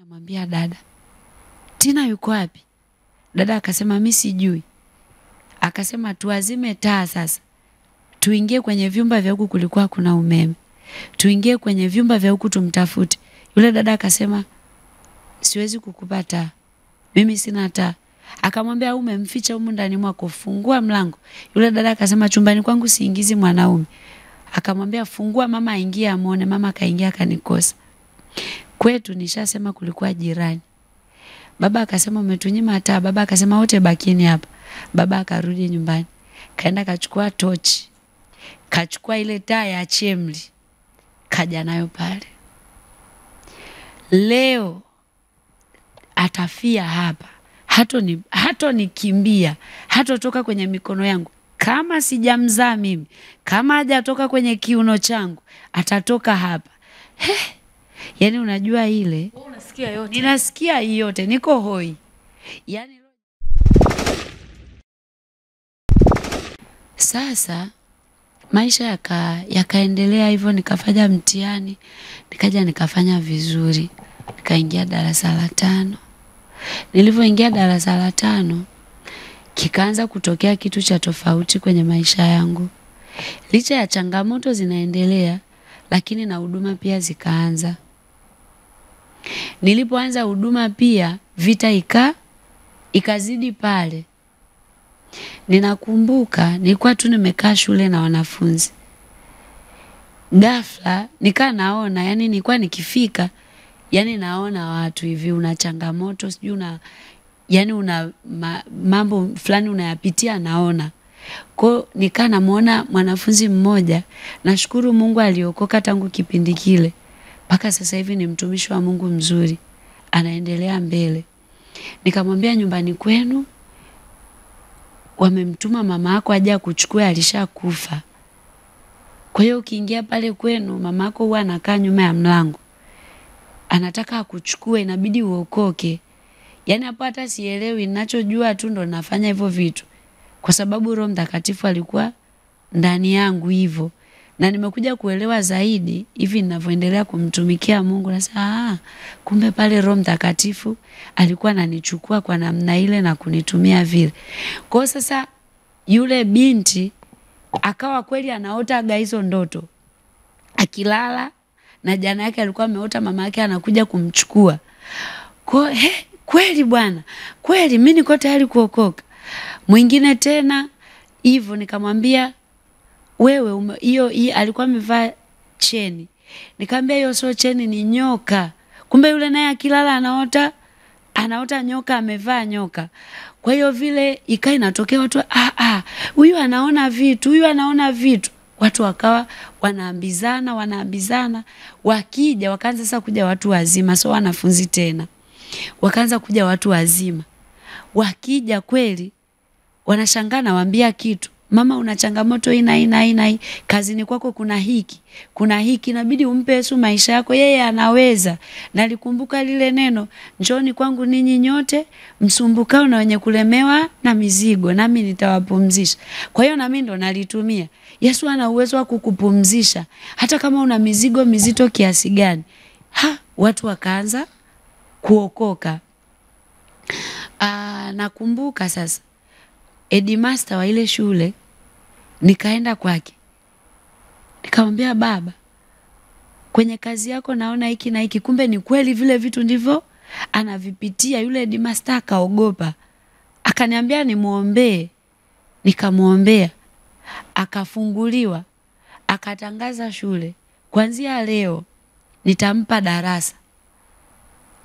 Namwambia dada, Tina yuko wapi? Dada akasema mimi sijui. Akasema tuazime taa sasa. Tuingie kwenye vyumba vya huku, kulikuwa kuna umeme. Tuingie kwenye vyumba vya huku tumtafute. Yule dada akasema siwezi kukupa taa. Mimi sina taa. Akamwambia umemficha humu ndani mwako, fungua mlango. Yule dada akasema chumbani kwangu siingizi mwanaume. Akamwambia fungua mama aingie amuone. Mama kaingia akanikosa. Kwetu nishasema kulikuwa jirani. Baba akasema umetunyima taa. Baba akasema wote bakini hapa. Baba akarudi nyumbani. Kaenda kachukua tochi. Kachukua ile taa ya chemli. Kaja nayo pale. Leo atafia hapa. Hato nikimbia. Hato toka kwenye mikono yangu. Kama sijamzaa mimi. Kama hajatoka kwenye kiuno changu. Atatoka hapa. Yani unajua ile. Unasikia yote. Ninasikia yote. Niko hoi. Yani sasa maisha yakaendelea hivyo, nikafanya mtihani, nikaja nikafanya vizuri. Nikaingia darasa la 5. Nilivyoingia darasa la 5, kikaanza kutokea kitu cha tofauti kwenye maisha yangu. Licha ya changamoto zinaendelea, lakini na huduma pia zikaanza. Nilipoanza huduma pia vita ikazidi pale. Ninakumbuka nilikuwa tu nimekaa shule na wanafunzi. Ghafla nikaa naona, yani nilikuwa nikifika, yani naona watu hivi una changamoto, sijui yani una mambo fulani unayapitia naona. Kwa nikaa namuona mwanafunzi mmoja, nashukuru Mungu aliokoka tangu kipindi kile. Mpaka sasa hivi ni mtumishi wa Mungu mzuri. Anaendelea mbele. Nikamwambia nyumbani kwenu wamemtuma mama yako aje kuchukua, alishakufa. Kwa hiyo ukiingia pale kwenu mama yako huwa anakaa nyuma ya mlango. Anataka akuchukue, inabidi uokoke. Yani hapo hata sielewi, ninachojua tu ndo nafanya hivyo vitu. Kwa sababu Roho Mtakatifu alikuwa ndani yangu hivyo. Na nimekuja kuelewa zaidi hivi ninavyoendelea kumtumikia Mungu. Nasema kumbe pale Roho Mtakatifu alikuwa ananichukua kwa namna ile na kunitumia vile. Kwa sasa yule binti akawa kweli anaota hizo ndoto. Akilala na jana yake alikuwa ameota mama yake anakuja kumchukua. Kwa kweli bwana, kweli mimi niko tayari kuokoka. Mwingine tena hivyo nikamwambia wewe hiyo alikuwa amevaa cheni. Nikamwambia hiyo sio cheni, ni nyoka. Kumbe yule naye akilala anaota nyoka, amevaa nyoka. Kwa hiyo vile ikaa inatokea watu huyu anaona vitu. Watu wakawa wanaambizana. Wakija wakaanza sasa kuja watu wazima, sio wanafunzi tena. Wakaanza kuja watu wazima. Wakija kweli wanashangaa, nawaambia kitu. Mama una changamoto ina kazini kwako kuna hiki, inabidi umpe Yesu maisha yako, yeye anaweza. Nalikumbuka lile neno, njooni kwangu ninyi nyote msumbukao na wenye kulemewa na mizigo, nami nitawapumzisha. Kwa hiyo na mimi ndo nalitumia. Yesu ana uwezo wa kukupumzisha hata kama una mizigo mizito kiasi gani. Watu wakaanza kuokoka. Nakumbuka sasa headmaster wa ile shule, nikaenda kwake. Nikamwambia baba, kwenye kazi yako naona hiki na hiki. Kumbe ni kweli vile vitu ndivyo anavipitia. Yule headmaster akaogopa. Akaniambia nimuombee. Nikamuombea. Akafunguliwa. Akatangaza shule, kuanzia leo nitampa darasa.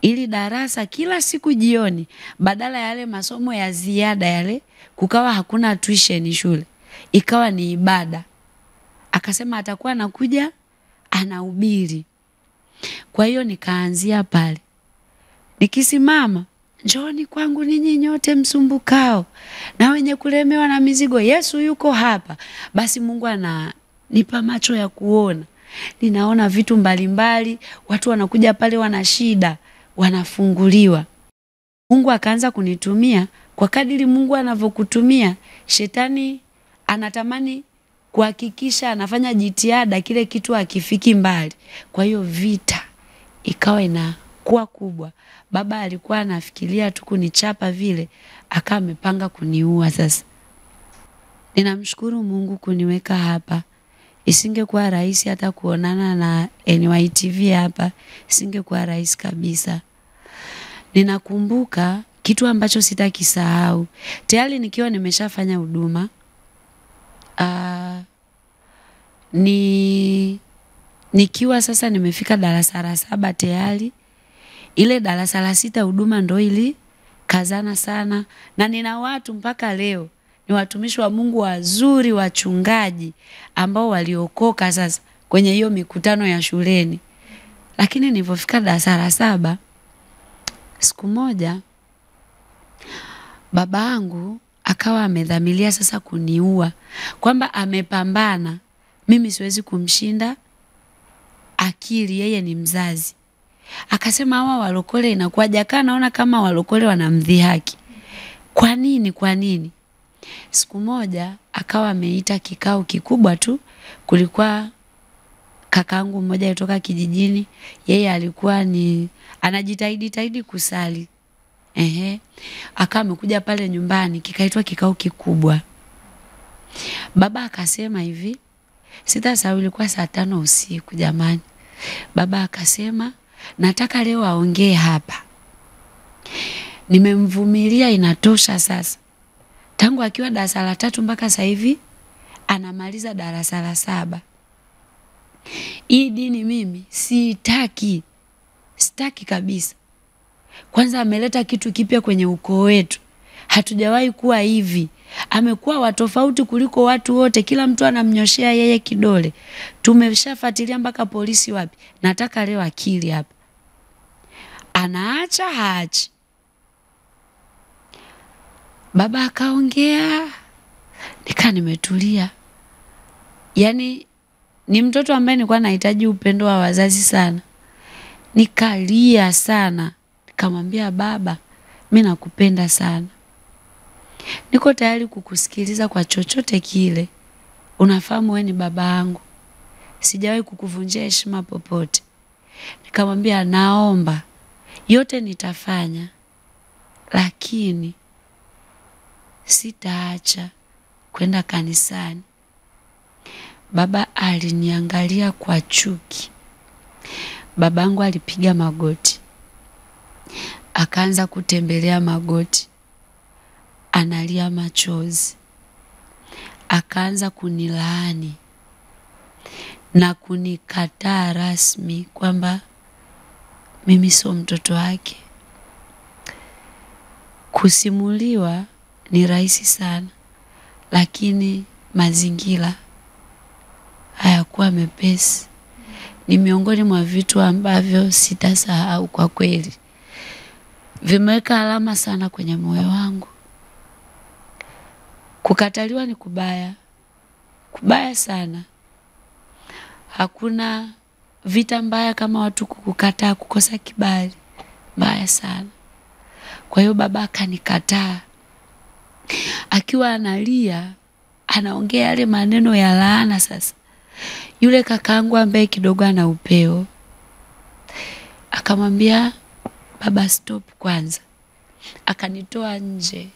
Ili darasa kila siku jioni, badala yale masomo ya ziada yale, kukawa hakuna tuition shule. Ikawa ni ibada. Akasema atakuwa anakuja anahubiri. Kwa hiyo nikaanzia pale. Nikisimama, njooni kwangu ninyi nyote msumbukao na wenye kulemewa na mizigo, Yesu yuko hapa. Basi Mungu ananipa macho ya kuona. Ninaona vitu mbalimbali, watu wanakuja pale wana shida, wanafunguliwa. Mungu akaanza kunitumia. Kwa kadiri Mungu anavyokutumia, shetani anatamani kuhakikisha anafanya jitihada kile kitu hakifiki mbali. Kwa hiyo vita ikawa kuwa kubwa, baba alikuwa anafikiria tu kunichapa vile, akawa amepanga kuniua. Sasa ninamshukuru Mungu kuniweka hapa. Isingekuwa rahisi hata kuonana na NYTV hapa, isingekuwa rahisi kabisa. Ninakumbuka kitu ambacho sitakisahau. Tayari nikiwa nimeshafanya huduma. Nikiwa sasa nimefika darasa la 7 tayari. Ile darasa la 6 huduma ndo ili kazana sana, na nina watu mpaka leo ni watumishi wa Mungu wazuri, wachungaji ambao waliokoka sasa kwenye hiyo mikutano ya shuleni. Lakini nilipofika darasa la 7, siku moja baba yangu akawa amedhamiria sasa kuniua, kwamba amepambana, mimi siwezi kumshinda akili, yeye ni mzazi. Akasema hawa walokole inakuwaje? Naona kama walokole wanamdhihaki. Kwa nini? Siku moja akawa ameita kikao kikubwa tu. Kulikuwa kakaangu mmoja kutoka kijijini, yeye alikuwa ni anajitahidi kusali. Akawa amekuja pale nyumbani, kikaitwa kikao kikubwa. Baba akasema hivi, sitasahau, ilikuwa saa 5 usiku jamani. Baba akasema, nataka leo aongee hapa. Nimemvumilia inatosha sasa. Tangu akiwa darasa la 3 mpaka sasa hivi anamaliza darasa la 7. Hii dini mimi sitaki kabisa. Kwanza ameleta kitu kipya kwenye ukoo wetu. Hatujawahi kuwa hivi. Amekuwa watofauti kuliko watu wote, kila mtu anamnyoshea yeye kidole. Tumeshafuatilia mpaka polisi wapi. Nataka leo akili hapa. Anaacha haachi. Baba akaongea, nimetulia. Yaani ni mtoto ambaye nilikuwa nahitaji upendo wa wazazi sana. Nikalia sana. Nikamwambia baba, mimi nakupenda sana. Niko tayari kukusikiliza kwa chochote kile. Unafahamu wewe ni baba yangu. Sijawahi kukuvunjia heshima popote. Nikamwambia naomba, yote nitafanya, lakini sitaacha kwenda kanisani. Baba aliniangalia kwa chuki. Babangu alipiga magoti. Akaanza kutembelea magoti. Analia machozi. Akaanza kunilaani na kunikataa rasmi kwamba mimi sio mtoto wake. Kusimuliwa ni rahisi sana, lakini mazingira hayakuwa mepesi. Ni miongoni mwa vitu ambavyo sitasahau kwa kweli. Vimeweka alama sana kwenye moyo wangu. Kukataliwa ni kubaya. Kubaya sana. Hakuna vita mbaya kama watu kukukataa, kukosa kibali. Mbaya sana. Kwa hiyo baba akanikataa. Akiwa analia, anaongea yale maneno ya laana sasa. Yule kakaangu ambaye kidogo ana upeo akamwambia baba, stop kwanza. Akanitoa nje.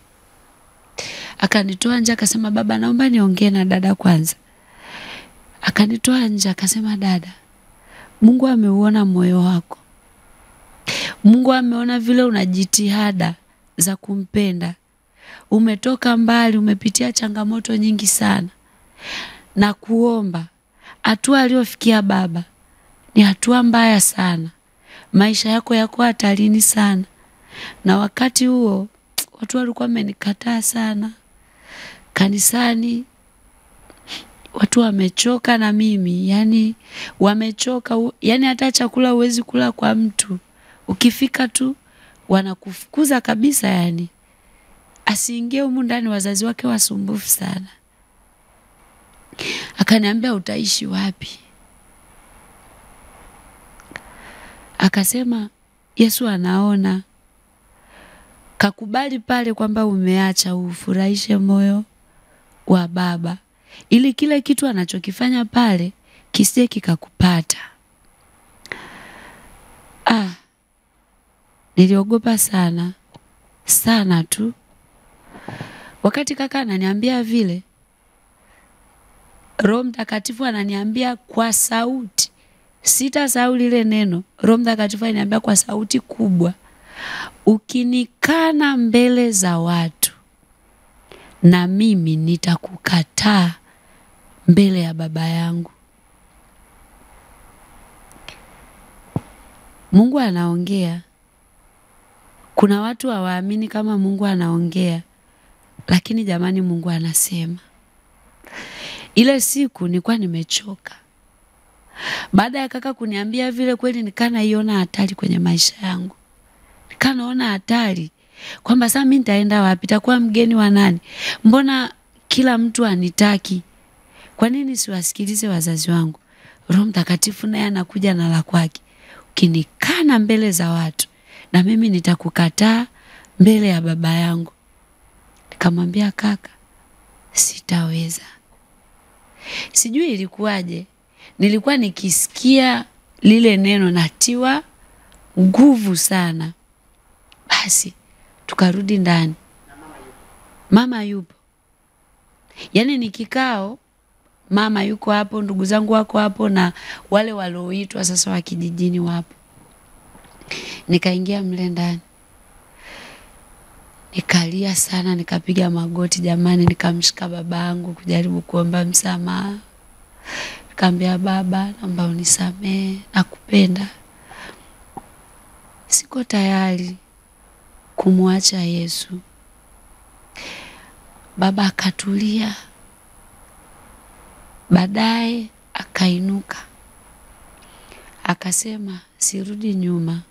Akasema baba, naomba niongee na dada kwanza. Akanitoa nje akasema, dada, Mungu ameuona moyo wako. Mungu ameona vile una jitihada za kumpenda. Umetoka mbali, umepitia changamoto nyingi sana. Na kuomba, hatua aliyofikia baba ni hatua mbaya sana. Maisha yako yako hatarini sana. Na wakati huo watu walikuwa wamenikataa sana. Kanisani watu wamechoka na mimi, yani wamechoka, yani hata chakula huwezi kula kwa mtu. Ukifika tu wanakufukuza kabisa, yani asiingie humu ndani, wazazi wake wasumbufu sana. Akaniambia utaishi wapi? Akasema Yesu anaona. Kakubali pale kwamba umeacha ufurahishe moyo wa baba, ili kile kitu anachokifanya pale kisije kikakupata. Niliogopa sana. Sana tu. Wakati kaka ananiambia vile, Roho Mtakatifu ananiambia kwa sauti. Sitasahau lile neno. Roho Mtakatifu ananiambia kwa sauti kubwa, ukinikana mbele za watu, na mimi nitakukataa mbele ya Baba yangu. Mungu anaongea. Kuna watu hawaamini kama Mungu anaongea, lakini jamani, Mungu anasema. Ile siku nilikuwa nimechoka. Baada ya kaka kuniambia vile, kweli nikaiona hatari kwenye maisha yangu. Naona hatari kwamba sasa mimi nitaenda wapi? Takuwa mgeni wa nani? Mbona kila mtu anitaki? Kwa nini siwasikilize wazazi wangu? Roho Mtakatifu naye anakuja na la kwake. Ukinikana mbele za watu, na mimi nitakukataa mbele ya Baba yangu. Nikamwambia kaka, sitaweza. Sijui ilikuwaje. Nilikuwa nikisikia lile neno natiwa nguvu sana. Basi tukarudi ndani. Mama yupo. Yaani ni kikao, mama yuko hapo, ndugu zangu wako hapo, na wale walioitwa sasa wa kijijini wapo. Nikaingia mle ndani. Nikalia sana, nikapiga magoti jamani, nikamshika babangu kujaribu kuomba msamaha. Nikamwambia, baba, naomba unisamehe, nakupenda. Siko tayari kumwacha Yesu. Baba akatulia. Baadaye akainuka. Akasema, sirudi nyuma.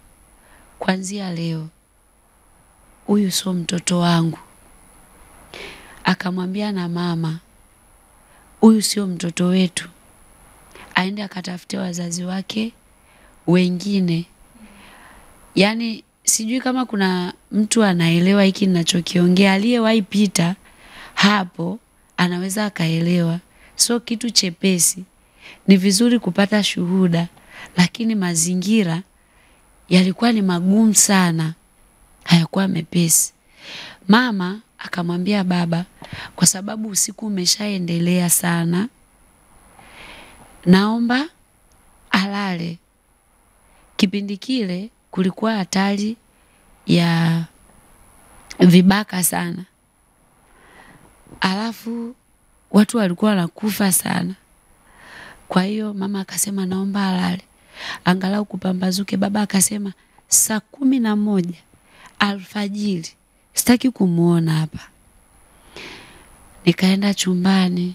Kuanzia leo, huyu sio mtoto wangu. Akamwambia na mama, huyu sio mtoto wetu. Aende akatafute wazazi wake wengine. Yaani sijui kama kuna mtu anaelewa hiki ninachokiongea. Aliyewahi pita hapo anaweza akaelewa. Sio kitu chepesi. Ni vizuri kupata shuhuda, lakini mazingira yalikuwa ni magumu sana. Hayakuwa mepesi. Mama akamwambia baba, kwa sababu usiku umeshaendelea sana, naomba alale. Kipindi kile kulikuwa hatari ya vibaka sana. Alafu watu walikuwa wanakufa sana. Kwa hiyo mama akasema naomba alale, angalau kupambazuke. Baba akasema 11 alfajiri sitaki kumuona hapa. Nikaenda chumbani.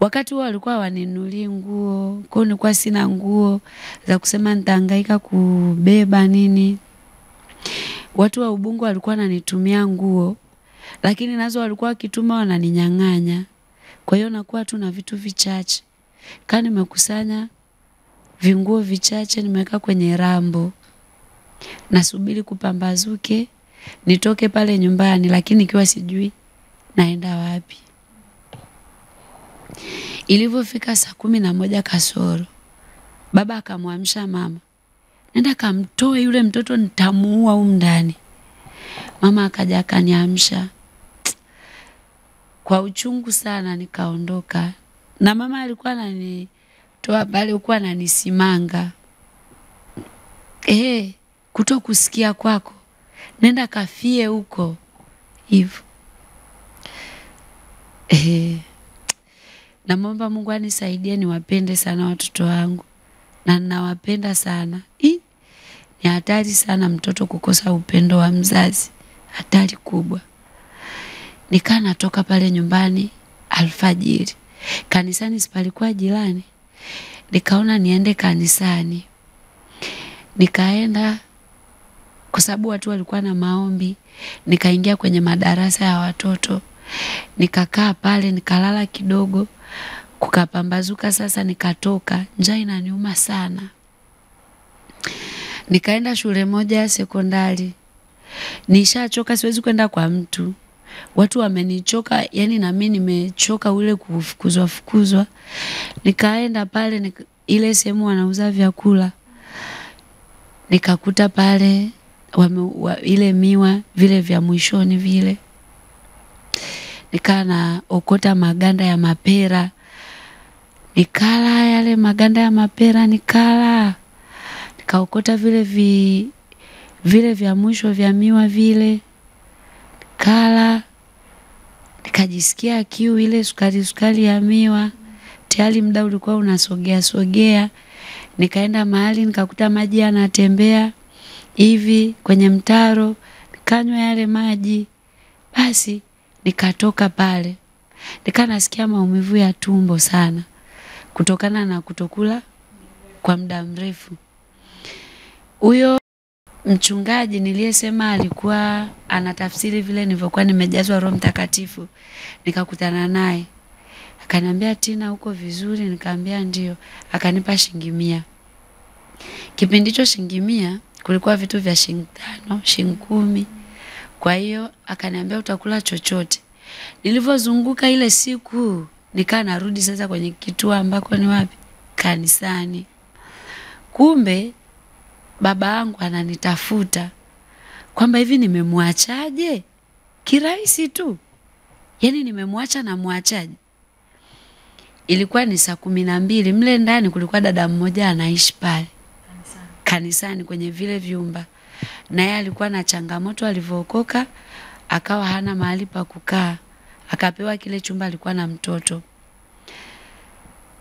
Wakati huo walikuwa waninunulia nguo, kwa hiyo nilikuwa sina nguo za kusema nitahangaika kubeba nini. Watu wa Ubungo walikuwa wananitumia nguo, lakini nazo walikuwa wakituma wananinyang'anya. Kwa hiyo nakuwa tu na vitu vichache. Kama nimekusanya vinguo vichache nimeweka kwenye rambo. Nasubiri kupambazuke nitoke pale nyumbani, lakini ikiwa sijui naenda wapi. Ilivyofika 11 kasoro, baba akamwamsha mama, nenda kamtoe yule mtoto, nitamuua huko ndani. Mama akaja akaniamsha. Kwa uchungu sana nikaondoka. Na mama alikuwa ananitoa pale, alikuwa ananisimanga. Kutokusikia kwako, nenda kafie huko hivyo. Naomba Mungu anisaidie niwapende sana watoto wangu, na ninawapenda sana. Ni hatari sana mtoto kukosa upendo wa mzazi, hatari kubwa. Nikaa natoka pale nyumbani alfajiri. Kanisani sipalikuwa jirani. Nikaona niende kanisani. Nikaenda kwa sababu watu walikuwa na maombi. Nikaingia kwenye madarasa ya watoto. Nikakaa pale, nikalala kidogo. Kukapambazuka sasa nikatoka. Njaa inaniuma sana. Nikaenda shule moja ya sekondari. Nishachoka, siwezi kwenda kwa mtu. Watu wamenichoka, yani na mimi nimechoka ule nikakuta pale ile miwa vile vya mwishoni vile. Nikaa na okota maganda ya mapera. Nikala yale maganda ya mapera nikala. Nikaokota vile vya mwisho vya miwa vile. Nikala. Nikajisikia kiu ile sukari ya miwa. Tayari muda ulikuwa unasogea. Nikaenda mahali nikakuta maji yanatembea hivi kwenye mtaro, nikanywa yale maji. Basi nikatoka pale. Nasikia maumivu ya tumbo sana kutokana na kutokula kwa muda mrefu. Huyo mchungaji niliyesema alikuwa anatafsiri vile nilivyokuwa nimejazwa Roho Mtakatifu. Nikakutana naye. Akaniambia, Tina, uko vizuri? Nikamwambia ndio. Akanipa shilingi 100. Kipindi hicho shilingi 100 kulikuwa vitu vya shilingi 5, shilingi 10. Kwa hiyo akaniambia utakula chochote. Nilivozunguka ile siku nikaa narudi sasa kwenye kituo ambako ni wapi? Kanisani. Kumbe baba yangu ananitafuta kwamba hivi nimemwachaje? Kirahisi tu. Yaani nimemwacha na mwachaje? Ilikuwa ni saa 12. Mle ndani kulikuwa dada mmoja anaishi pale kanisani kwenye vile vyumba. Na yeye alikuwa na changamoto, alivookoka akawa hana mahali pa kukaa. Akapewa kile chumba, alikuwa na mtoto.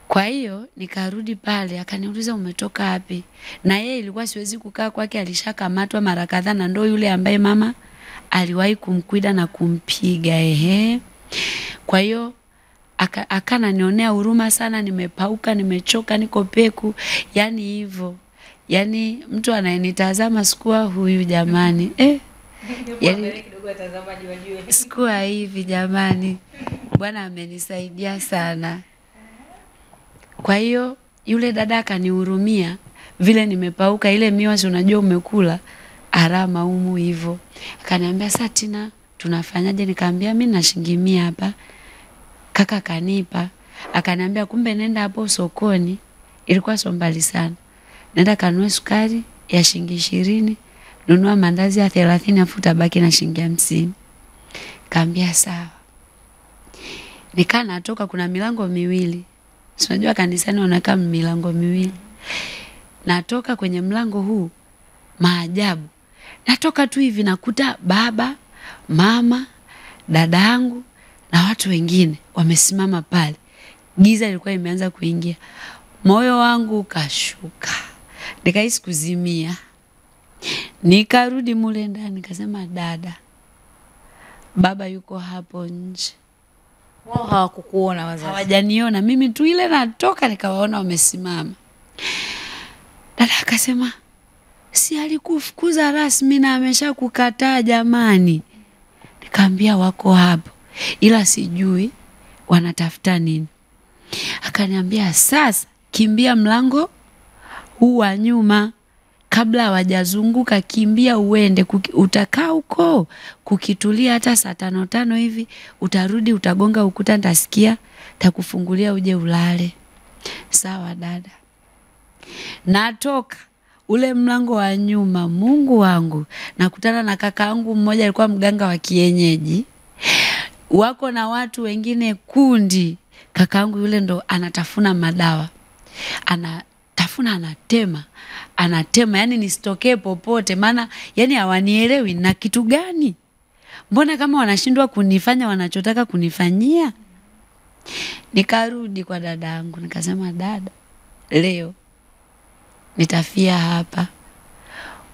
Kwa hiyo nikarudi pale, akaniuliza umetoka wapi? Na yeye ilikuwa siwezi kukaa kwake, alishakamatwa mara kadhaa na ndo yule ambaye mama aliwahi kumkwida na kumpiga Kwa hiyo akananionea huruma sana, nimepauka, nimechoka, niko peku, yani hivyo. Yani mtu anayenitazama sikuwa huyu jamani. Yani sikuwa hivi jamani. Bwana amenisaidia sana. Kwa hiyo yule dada akanihurumia vile nimepauka, ile miwa unajua umekula arama humu hivyo. Akaniambia, sasa Tina, tunafanyaje? Nikamwambia mimi na shilingi 100 hapa. Kaka kanipa. Akaniambia kumbe nenda hapo sokoni, ilikuwa sio mbali sana. Nenda kanunue sukari ya shilingi 20, nunua mandazi ya 30 afu utabaki na shilingi 50. Kaambia sawa. Nikaa natoka, kuna milango miwili. Unajua kanisani wanakaa milango miwili. Natoka kwenye mlango huu, maajabu. Natoka tu hivi nakuta baba, mama, dadangu na watu wengine wamesimama pale. Giza lilikuwa imeanza kuingia. Moyo wangu ukashuka. Nikahisi kuzimia. Nikarudi mule ndani nikasema, dada, baba yuko hapo nje. Wao hawakukuona wazazi? Hawajaniona. Mimi tu ile natoka nikawaona wamesimama. Dada akasema, si alikufukuza rasmi na ameshakukataa jamani? Nikamwambia wako hapo, ila sijui wanatafuta nini. Akaniambia, sasa kimbia mlango huu wa nyuma, kabla hawajazunguka kimbia uende, utakaa huko kukitulia hata saa 5 hivi, utarudi utagonga ukuta, nitasikia takufungulia uje ulale. Sawa dada. Natoka ule mlango wa nyuma, Mungu wangu, nakutana na kakaangu mmoja, alikuwa mganga wa kienyeji. Wako na watu wengine kundi. Kakaangu yule ndo anatafuna madawa. Anatafuna, anatema, yani nisitokee popote, maana yani hawanielewi na kitu gani. Mbona kama wanashindwa kunifanya wanachotaka kunifanyia? Nikarudi kwa dadangu, nikasema, dada, leo nitafia hapa.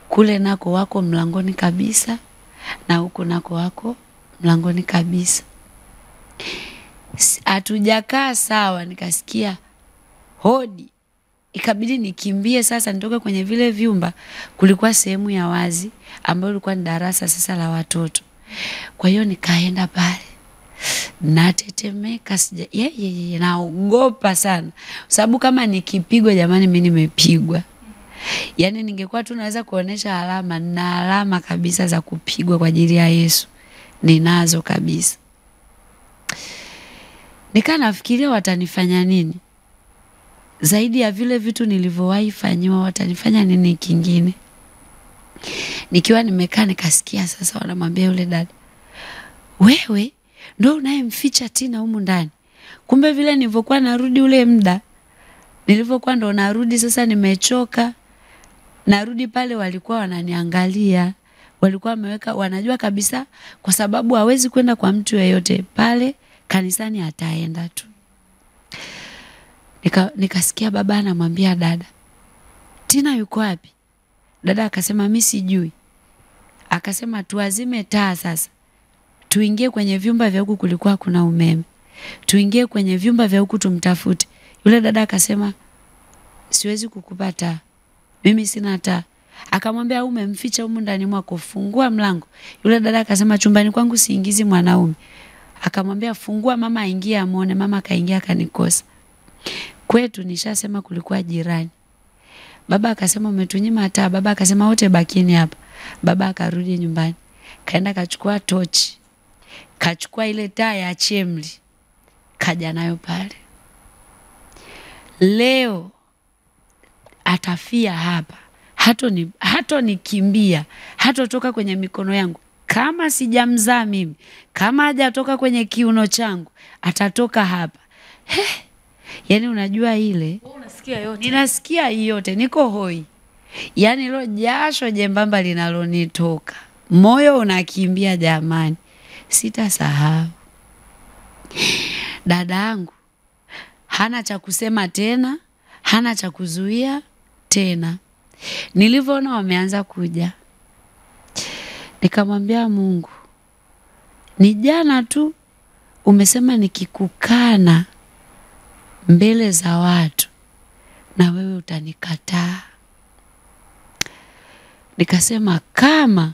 Kule nako wako mlangoni kabisa na huku nako wako mlangoni kabisa. Hatujakaa sawa, nikasikia hodi. Ikabidi nikimbie sasa nitoke kwenye vile vyumba. Kulikuwa sehemu ya wazi ambayo ilikuwa ni darasa sasa la watoto. Kwa hiyo nikaenda pale. Natetemeka, naogopa sana. Sababu kama nikipigwa jamani, mimi nimepigwa. Yani ningekuwa tu naweza kuonesha alama, na alama kabisa za kupigwa kwa ajili ya Yesu. Ninazo kabisa. Nikaa nafikiria watanifanya nini? Zaidi ya vile vitu nilivyowahi fanyiwa, watanifanya nini kingine? Nikiwa nimekaa nikasikia sasa wanamwambia yule dada, wewe ndo unayemficha Tina humu ndani. Kumbe vile nilivyokuwa narudi ule muda, nilivyokuwa ndo narudi sasa nimechoka, narudi pale walikuwa wananiangalia. Walikuwa wameweka, wanajua kabisa kwa sababu hawezi kwenda kwa mtu yeyote pale kanisani, ataenda tu. Nikasikia baba anamwambia dada, Tina yuko wapi? Dada akasema mimi sijui. Akasema tuazime taa sasa, tuingie kwenye vyumba vya huku, kulikuwa kuna umeme, tuingie kwenye vyumba vya huku tumtafute. Yule dada akasema siwezi kukupa taa, mimi sina taa. Akamwambia umemficha humu ndani mwako, fungua mlango. Yule dada akasema chumbani kwangu siingizi mwanaume. Akamwambia fungua mama aingie amuone. Mama kaingia akanikosa. Kwetu nishasema kulikuwa jirani. Baba akasema umetunyima taa. Baba akasema wote bakini hapa. Baba akarudi nyumbani. Kaenda kachukua tochi. Kachukua ile taa ya chemli. Kaja nayo pale. Leo atafia hapa. Hato nikimbia, hato toka kwenye mikono yangu. Kama sijamzaa mimi, kama hajatoka kwenye kiuno changu, atatoka hapa. Yani unajua ile, unasikia yote. Ninasikia yote, niko hoi. Yani ilo jasho jembamba linalonitoka. Moyo unakimbia jamani. Sitasahau. Dadangu hana cha kusema tena, hana cha kuzuia tena. Nilivyoona wameanza kuja, nikamwambia Mungu, ni jana tu umesema nikikukana mbele za watu na wewe utanikataa. Nikasema kama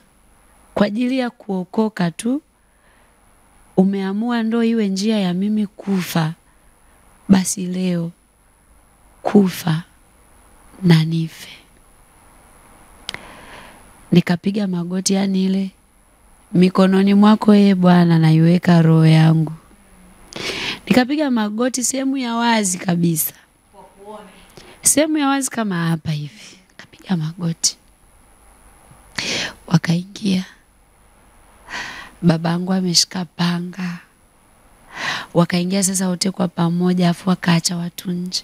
kwa ajili ya kuokoka tu umeamua ndo iwe njia ya mimi kufa, basi leo kufa na nife. Nikapiga magoti, yani ile mikononi mwako Bwana naiweka roho yangu. Nikapiga magoti sehemu ya wazi kabisa. Sehemu ya wazi kama hapa hivi. Nikapiga magoti. Wakaingia. Babangu ameshika panga. Wakaingia sasa wote kwa pamoja, afu wakaacha watu nje.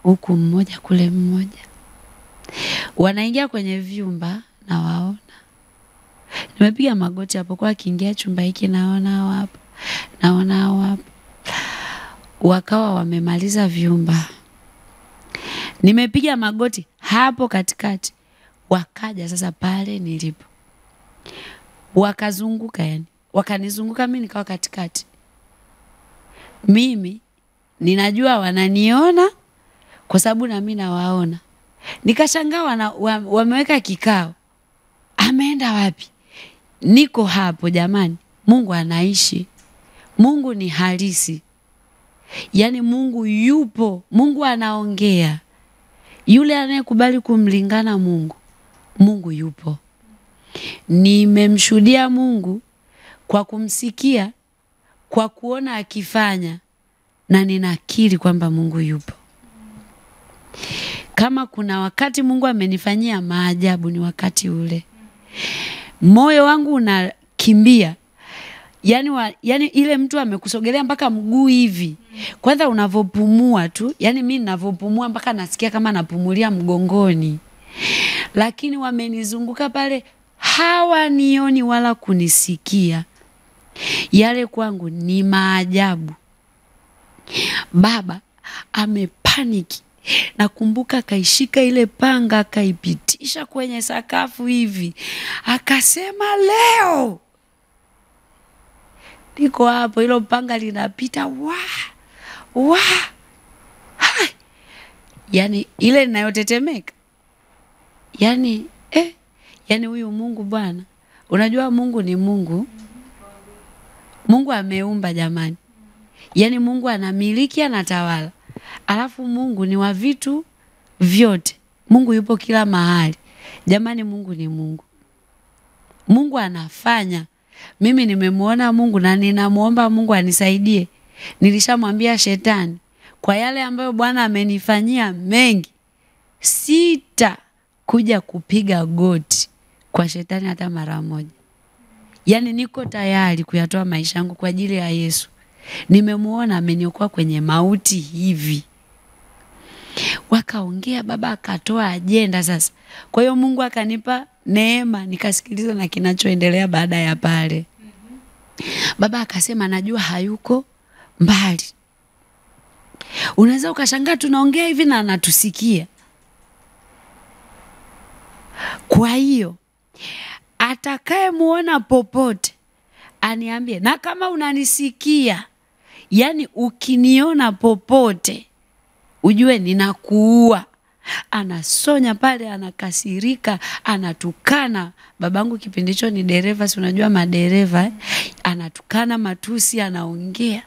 Huku mmoja kule mmoja. Wanaingia kwenye vyumba na waona. Nimepiga magoti hapo kwa kiingia chumba hiki, naona hapo. Naona hapo. Wakawa wamemaliza vyumba. Nimepiga magoti hapo katikati. Wakaja sasa pale nilipo. Wakazunguka yani. Wakanizunguka mimi nikawa katikati. Mimi ninajua wananiona kwa sababu na mimi nawaona. Nikashangaa wameweka kikao. Ameenda wapi? Niko hapo jamani. Mungu anaishi. Mungu ni halisi. Yani Mungu yupo. Mungu anaongea. Yule anayekubali kumlingana Mungu, Mungu yupo. Nimemshuhudia Mungu kwa kumsikia, kwa kuona akifanya, na ninakiri kwamba Mungu yupo. Kama kuna wakati Mungu amenifanyia maajabu ni wakati ule. Moyo wangu unakimbia. Yani ile mtu amekusogelea mpaka mguu hivi. Kwanza unavopumua tu, yani mimi ninavopumua mpaka nasikia kama napumulia mgongoni. Lakini wamenizunguka pale, hawanioni wala kunisikia. Yale kwangu ni maajabu. Baba amepaniki. Nakumbuka kaishika ile panga, kaipitisha kwenye sakafu hivi. Akasema leo. Niko hapo, hilo panga linapita. Yani ile ninayotetemeka. Yani huyu Mungu Bwana. Unajua Mungu ni Mungu. Mungu ameumba jamani. Yani Mungu anamiliki, anatawala. Alafu Mungu ni wa vitu vyote. Mungu yupo kila mahali. Jamani Mungu ni Mungu. Mungu anafanya. Mimi nimemuona Mungu na ninamuomba Mungu anisaidie. Nilishamwambia shetani, kwa yale ambayo Bwana amenifanyia mengi, sita kuja kupiga goti kwa shetani hata mara moja. Yaani niko tayari kuyatoa maisha yangu kwa ajili ya Yesu. Nimemuona ameniokoa kwenye mauti hivi. Wakaongea, baba akatoa ajenda sasa. Kwa hiyo Mungu akanipa neema nikasikiliza na kinachoendelea baada ya pale. Baba akasema najua hayuko mbali. Unaweza ukashangaa tunaongea hivi na anatusikia. Kwa hiyo atakaye muona popote aniambie, na kama unanisikia, yani ukiniona popote ujue ninakuua. Anasonya pale, anakasirika, anatukana. Babangu kipindi hicho ni dereva, si unajua madereva anatukana matusi, anaongea.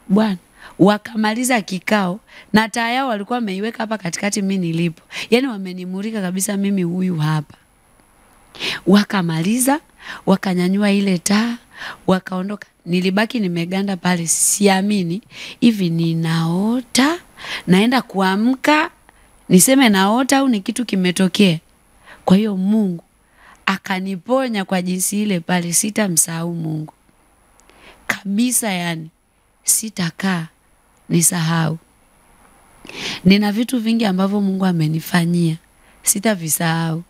Bwana, wakamaliza kikao na taa yao walikuwa wameiweka hapa katikati mimi nilipo. Yaani wamenimulika kabisa mimi huyu hapa. Wakamaliza, wakanyanyua ile taa, wakaondoka. Nilibaki nimeganda pale, siamini. Hivi ninaota, naenda kuamka, niseme naota au ni kitu kimetokea. Kwa hiyo Mungu akaniponya kwa jinsi ile pale, sitamsahau Mungu kabisa, yani sitakaa nisahau. Nina vitu vingi ambavyo Mungu amenifanyia, sitavisahau.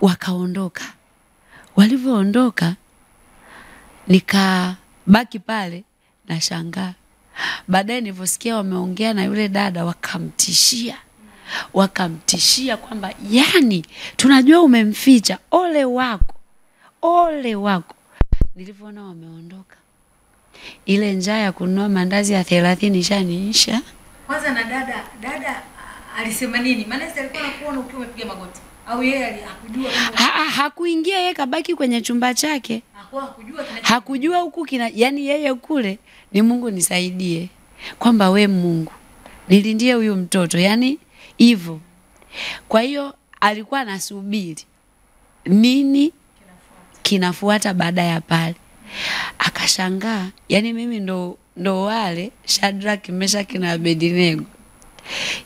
Wakaondoka. Walivyoondoka nikabaki pale na shangaa. Baadaye nilivyosikia wameongea na yule dada, wakamtishia kwamba yani tunajua umemficha, ole wako, ole wako. Nilivyoona wameondoka, ile njaa ya kununua mandazi ya 30 ishaniisha. Kwanza na dada alisema nini? Maana sasa alikuwa anakuona ukiwa umepiga magoti. Au yeye hakujua kama hakuingia, yeye kabaki kwenye chumba chake. Hakujua huku yani yeye kule ni Mungu nisaidie. Kwamba we Mungu nilindie huyu mtoto, yani hivyo. Kwa hiyo alikuwa anasubiri nini kinafuata baada ya pale. Akashangaa, yani mimi ndo wale Shadrach, Meshach na Abednego.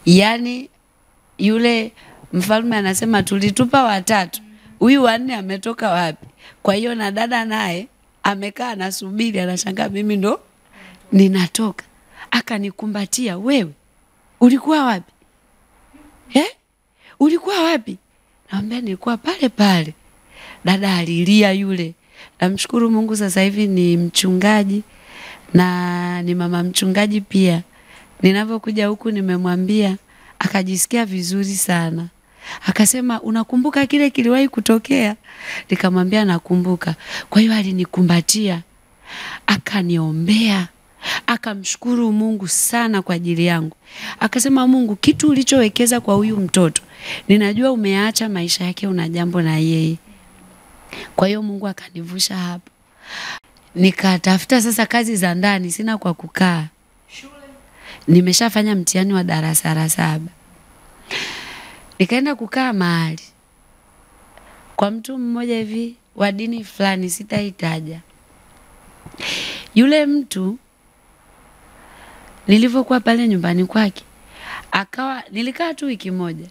Yani yule mfalme anasema tulitupa watatu, huyu wanne ametoka wapi? Kwa hiyo na dada naye amekaa anasubiri, anashangaa mimi ndo ninatoka. Akanikumbatia, wewe ulikuwa wapi? Ulikuwa wapi? Naambia nilikuwa pale pale. Dada alilia yule. Namshukuru Mungu sasa hivi ni mchungaji na ni mama mchungaji pia. Ninavyokuja huku nimemwambia, akajisikia vizuri sana. Akasema unakumbuka kile kiliwahi kutokea? Nikamwambia nakumbuka. Kwa hiyo alinikumbatia, akaniombea, akamshukuru Mungu sana kwa ajili yangu. Akasema Mungu, kitu ulichowekeza kwa huyu mtoto, ninajua umeacha maisha yake una jambo na yeye. Kwa hiyo Mungu akanivusha hapo. Nikatafuta sasa kazi za ndani, sina kwa kukaa. Shule nimeshafanya mtihani wa darasa la 7. Nikaenda kukaa mahali kwa mtu mmoja hivi wa dini fulani, sitaitaja. Yule mtu nilivyokuwa pale nyumbani kwake, nilikaa tu wiki moja,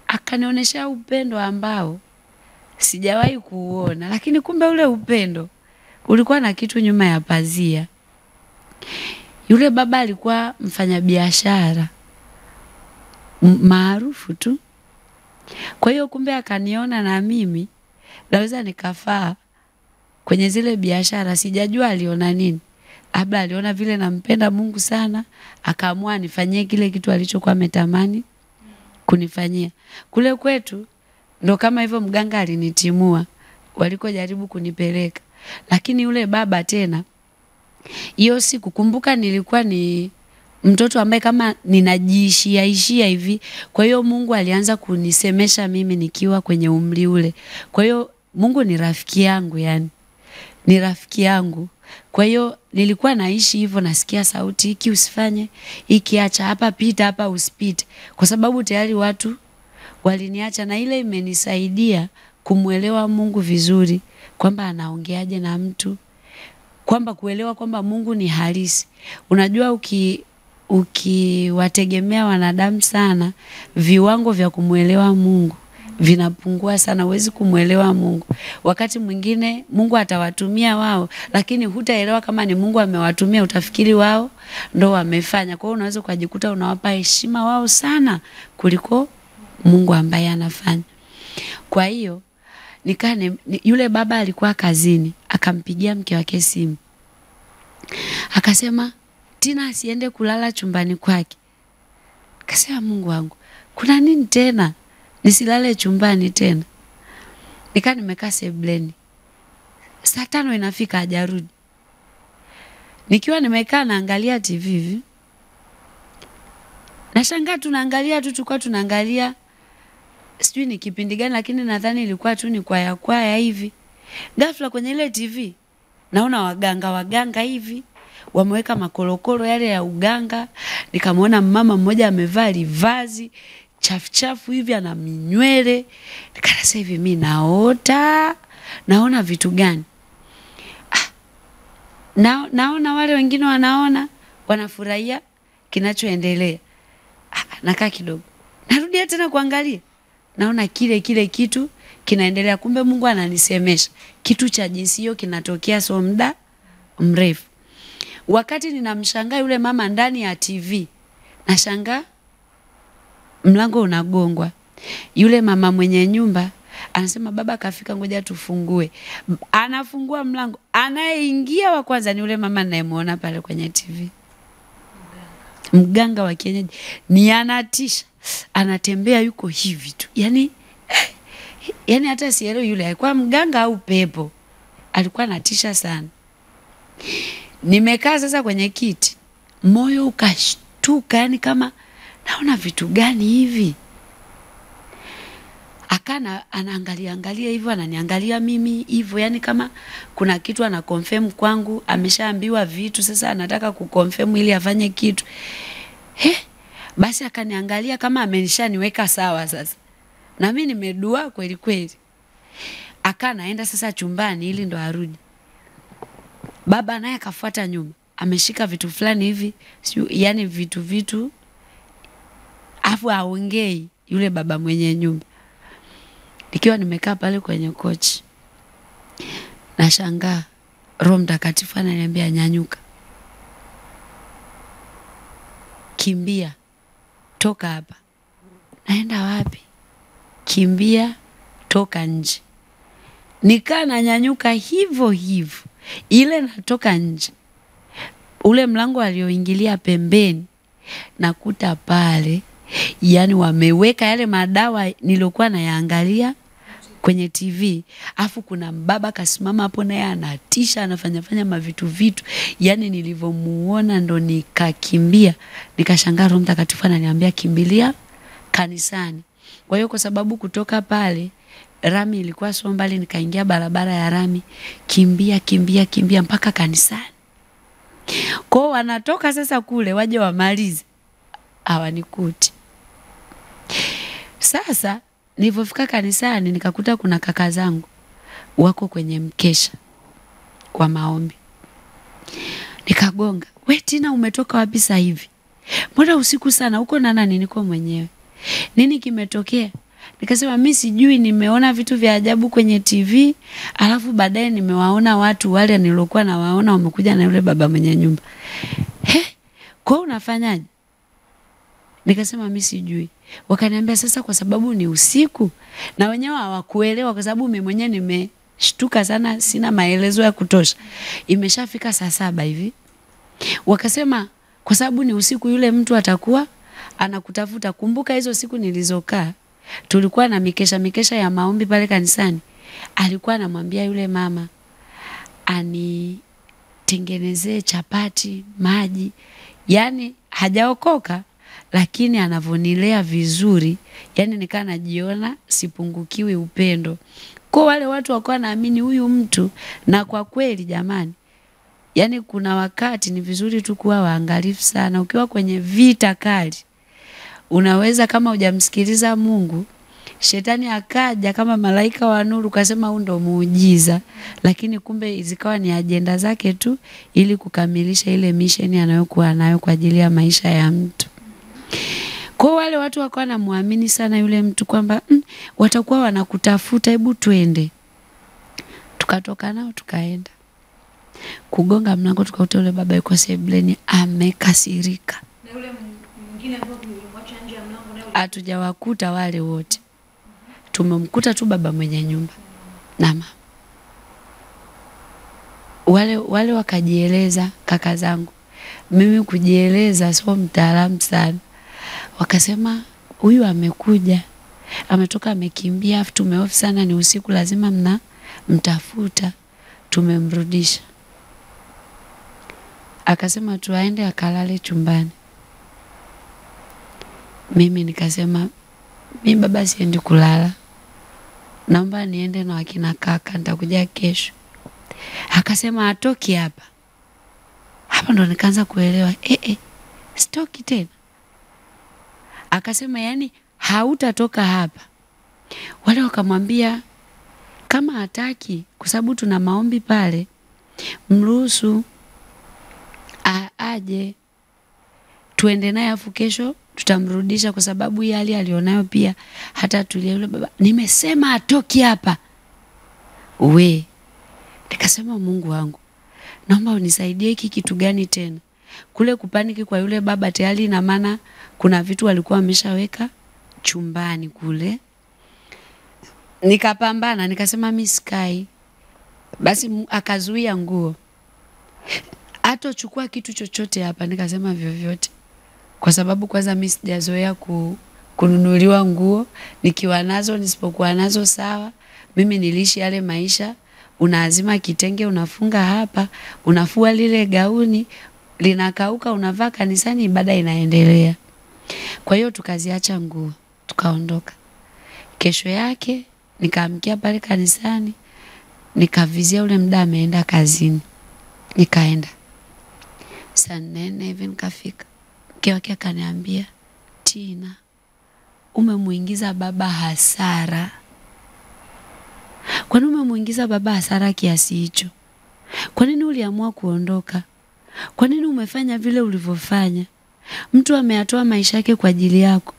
akanionyesha upendo ambao sijawahi kuuona, lakini kumbe ule upendo ulikuwa na kitu nyuma ya pazia. Yule baba alikuwa mfanyabiashara maarufu tu. Kwa hiyo kumbe akaniona na mimi naweza nikafaa kwenye zile biashara. Sijajua aliona nini. Labda aliona vile nampenda Mungu sana, akaamua nifanyie kile kitu alichokuwa ametamani kunifanyia. Kule kwetu ndo kama hivyo mganga alinitimua walikojaribu kunipeleka. Lakini yule baba tena, hiyo siku kumbuka nilikuwa ni mtoto ambaye kama ninajiishia hivi. Kwa hiyo Mungu alianza kunisemesha mimi nikiwa kwenye umri ule. Kwa hiyo Mungu ni rafiki yangu, yani ni rafiki yangu. Kwa hiyo nilikuwa naishi hivyo, nasikia sauti, hiki usifanye, hiki acha, hapa pita, hapa usipite. Kwa sababu tayari watu waliniacha, na ile imenisaidia kumuelewa Mungu vizuri, kwamba anaongeaje na mtu, kwamba kuelewa kwamba Mungu ni halisi. Unajua ukiwategemea wanadamu sana, viwango vya kumuelewa Mungu vinapungua sana, huwezi kumuelewa Mungu. Wakati mwingine Mungu atawatumia wao, lakini hutaelewa kama ni Mungu amewatumia, utafikiri wao ndo wamefanya. Kwa hiyo unaweza kujikuta unawapa heshima wao sana kuliko Mungu ambaye anafanya. Kwa hiyo yule baba alikuwa kazini, akampigia mke wake simu. Akasema Tina asiende kulala chumbani kwake. Akasema Mungu wangu, kuna nini tena? Nisilale chumbani tena. Nimekaa sebuleni. Saa 5 inafika hajarudi. Nikiwa nimekaa naangalia TV hivi. Nashangaa tunaangalia tu, tulikuwa tunaangalia sijui ni kipindi gani, lakini nadhani ilikuwa tu ni kwaya hivi. Ghafla kwenye ile TV naona waganga hivi wameweka makorokoro yale ya uganga. Nikamwona mama mmoja amevaa vazi chafu hivi, ana minywele. Nikasema hivi mimi naona vitu gani? Naona wale wengine wanafurahia kinachoendelea. Nakaa kidogo, narudia tena kuangalia, naona kile kitu kinaendelea. Kumbe Mungu ananisemesha kitu cha jinsi hiyo kinatokea so muda mrefu. Wakati ninamshangaa yule mama ndani ya TV, nashangaa mlango unagongwa. Yule mama mwenye nyumba anasema baba kafika, ngoja tufungue. Anafungua mlango, anayeingia wa kwanza ni yule mama ninayemuona pale kwenye TV. Mganga wa kienyeji, ni anatisha. Anatembea yuko hivi tu. Yaani hata sielewi yule alikuwa mganga au pepo. Alikuwa anatisha sana. Nimekaa sasa kwenye kiti, moyo ukashtuka, yani kama naona vitu gani hivi? Anaangalia hivyo, ananiangalia mimi hivyo, yani kama kuna kitu ana confirm kwangu. Ameshaambiwa vitu, sasa anataka kuconfirm ili afanye kitu. Basi akaniangalia kama amenishaniweka sawa sasa. Na mimi nimedua kweli. Naenda sasa chumbani ili ndo arudi. Baba naye akafuata nyuma. Ameshika vitu fulani hivi, yani vitu. Afu aongei yule baba mwenye nyumba. Nikiwa nimekaa pale kwenye kochi, nashangaa Roho Mtakatifu ananiambia nyanyuka. Kimbia. Toka hapa. Naenda wapi? Kimbia, toka nje. Nanyanyuka hivyo. Ile natoka nje. Ule mlango alioingilia pembeni, nakuta pale yani wameweka yale madawa nilikuwa nayaangalia kwenye TV. Afu kuna mbaba kasimama hapo naye anatisha, anafanya mavitu. Yani nilivyomuona ndo nikakimbia. Nikashangaa Roho Mtakatifu ananiambia kimbilia kanisani. Kwa hiyo kwa sababu kutoka pale Rami ilikuwa so mbali, nikaingia barabara ya Rami, kimbia mpaka kanisani. Kwa wanatoka sasa kule waje wamalize, hawanikuti. Sasa nilipofika kanisani nikakuta kuna kaka zangu wako kwenye mkesha kwa maombi. Nikagonga, "We Tina, umetoka wapi sasa hivi? Mbona usiku sana? Uko na nani?" "Niko mwenyewe." "Nini kimetokea?" Nikasema mimi sijui, nimeona vitu vya ajabu kwenye TV, alafu baadaye nimewaona watu wale nilokuwa nawaona wamekuja na yule baba mwenye nyumba. Kwa unafanyaje? Nikasema mimi sijui. Wakaniambia sasa kwa sababu ni usiku, na wenyewe hawakuelewa kwa sababu mimi mwenyewe nimeshtuka sana, sina maelezo ya kutosha. Imeshafika saa 7 hivi. Wakasema kwa sababu ni usiku yule mtu atakuwa anakutafuta. Kumbuka hizo siku nilizokaa tulikuwa na mikesha ya maombi pale kanisani. Alikuwa anamwambia yule mama anitengenezee chapati, maji. Yani hajaokoka, lakini anavonilea vizuri. Yani nikaa najiona sipungukiwi upendo. Kwa wale watu wakawa naamini huyu mtu. Na kwa kweli jamani, yani kuna wakati ni vizuri tu kuwa waangalifu sana. Ukiwa kwenye vita kali, unaweza kama hujamsikiliza Mungu, shetani akaja kama malaika wa nuru kasema huu ndo muujiza, lakini kumbe zikawa ni ajenda zake tu ili kukamilisha ile mission anayokuwa nayo kwa ajili ya maisha ya mtu. Kwa wale watu wakawa wanamuamini sana yule mtu kwamba watakuwa wanakutafuta, hebu twende. Tukatoka nao tukaenda. Kugonga mlango tukakuta yule baba yuko sebuleni amekasirika. Na yule mwingine ambaye ulimwacha nje ya mlango naye hatujawakuta wale wote. Tumemkuta tu baba mwenye nyumba na mama. Wale wakajieleza kaka zangu. Mimi kujieleza sio mtaalamu sana. Wakasema huyu amekuja, ametoka amekimbia, afu tumeofu sana, ni usiku, lazima mtafuta. Tumemrudisha. Akasema tuaende akalale chumbani. Mimi nikasema mimi baba siendi kulala, naomba niende na wakina kaka, nitakuja kesho. Akasema atoki hapa. Hapa ndo nikaanza kuelewa sitoki tena. Akasema yani hautatoka hapa. Wale wakamwambia kama hataki, kwa sababu tuna maombi pale, mruhusu aje tuende naye, afu kesho tutamrudisha, kwa sababu hii hali alionayo pia hata tulia. Yule baba nimesema atoki hapa. Nikasema Mungu wangu, naomba unisaidie, hiki kitu gani tena? Kule kupaniki kwa yule baba tayari, na maana kuna vitu walikuwa wameshaweka chumbani kule. Nikapambana, nikasema mimi sikai. Basi akazuia nguo, hatochukua kitu chochote hapa. Nikasema vyovyote, kwa sababu kwanza mimi sijazoea kununuliwa nguo, nikiwa nazo nisipokuwa nazo sawa. Mimi niliishi yale maisha, unaazima kitenge unafunga hapa, unafua lile gauni linakauka, unavaa kanisani, ibada inaendelea. Kwa hiyo tukaziacha nguo, tukaondoka. Kesho yake nikaamkia pale kanisani, nikavizia ule muda ameenda kazini. Nikaenda saa 4 hivi nikafika. Mke wake akaniambia, Tina, umemuingiza baba hasara. Kwa nini umemuingiza baba hasara kiasi hicho? Kwa nini uliamua kuondoka? Kwa nini umefanya vile ulivyofanya? Mtu ameatoa maisha yake kwa ajili yako.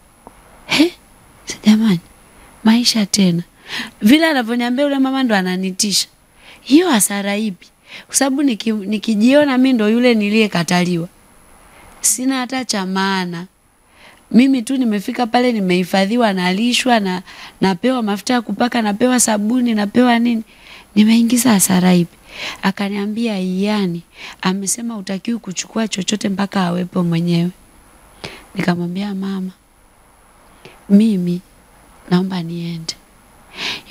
Jamani, maisha tena. Vile anavyoniambia yule mama ndo ananitisha. Hiyo hasara ipi? Kwa sababu nikijiona mimi ndo yule niliyekataliwa, sina hata cha maana. Mimi tu nimefika pale, nimehifadhiwa, nalishwa, na napewa mafuta ya kupaka, napewa sabuni, napewa nini. Nimeingiza hasara ipi? Akaniambia yani amesema utakiwi kuchukua chochote mpaka awepo mwenyewe. Nikamwambia mama, mimi naomba niende.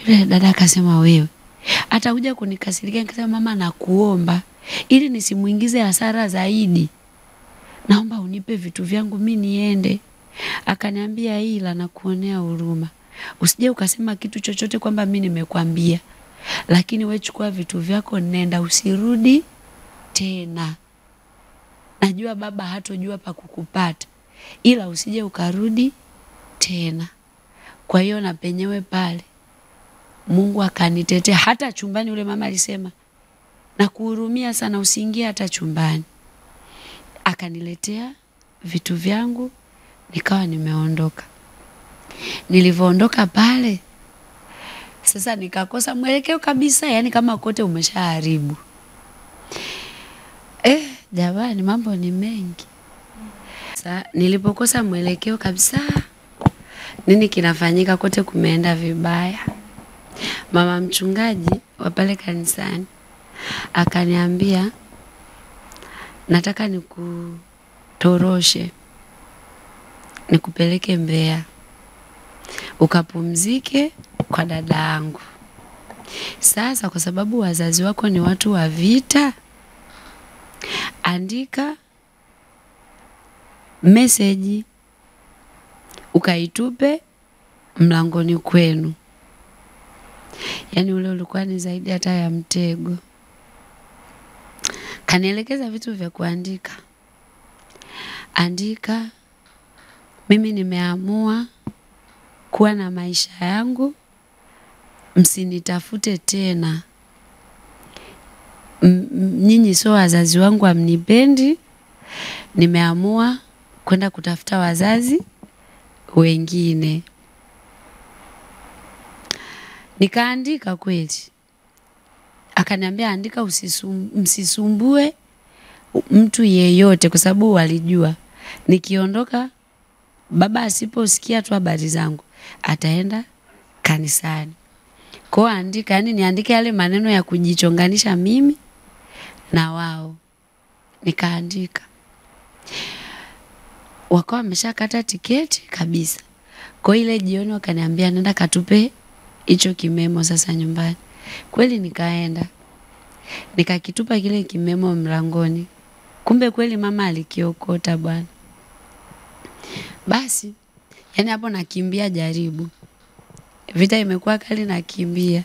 Yule dada akasema wewe atakuja kunikasirikia. Nikasema mama, nakuomba ili nisimuingize hasara zaidi, naomba unipe vitu vyangu mimi niende. Akaniambia ila nakuonea huruma, usije ukasema kitu chochote kwamba mimi nimekwambia, lakini wewe chukua vitu vyako nenda, usirudi tena. Najua baba hatojua pa kukupata, ila usije ukarudi tena. Kwa hiyo na penyewe pale Mungu akanitetea. Hata chumbani yule mama alisema nakuhurumia sana, usiingie hata chumbani. Akaniletea vitu vyangu, nikawa nimeondoka. Nilivyoondoka pale sasa nikakosa mwelekeo kabisa, yani kama kote umeshaharibu. Jamani, mambo ni mengi. Sasa nilipokosa mwelekeo kabisa, nini kinafanyika? Kote kumeenda vibaya. Mama mchungaji wa pale kanisani akaniambia, nataka nikutoroshe, nikupeleke Mbeya ukapumzike kwa dada yangu. Sasa kwa sababu wazazi wako ni watu wa vita, andika message ukaitupe mlangoni kwenu. Yani ule ulikuwa ni zaidi hata ya mtego. Kanielekeza vitu vya kuandika. Andika, mimi nimeamua kuwa na maisha yangu, msinitafute tena. Nyinyi sio wazazi wangu, hamnipendi. Nimeamua kwenda kutafuta wazazi wengine. Nikaandika kweli. Akaniambia andika, msisumbue mtu yeyote, kwa sababu walijua nikiondoka baba asiposikia tu habari zangu ataenda kanisani. Kwa andika, yani niandike yale maneno ya kujichonganisha mimi na wao. Nikaandika. Wakawa wameshakata tiketi kabisa. Kwa ile jioni wakaniambia nenda katupe hicho kimemo sasa nyumbani. Kweli nikaenda. Nikakitupa kile kimemo mlangoni. Kumbe kweli mama alikiokota bwana. Basi, yani hapo nakimbia jaribu. Vita imekuwa kali, nakimbia.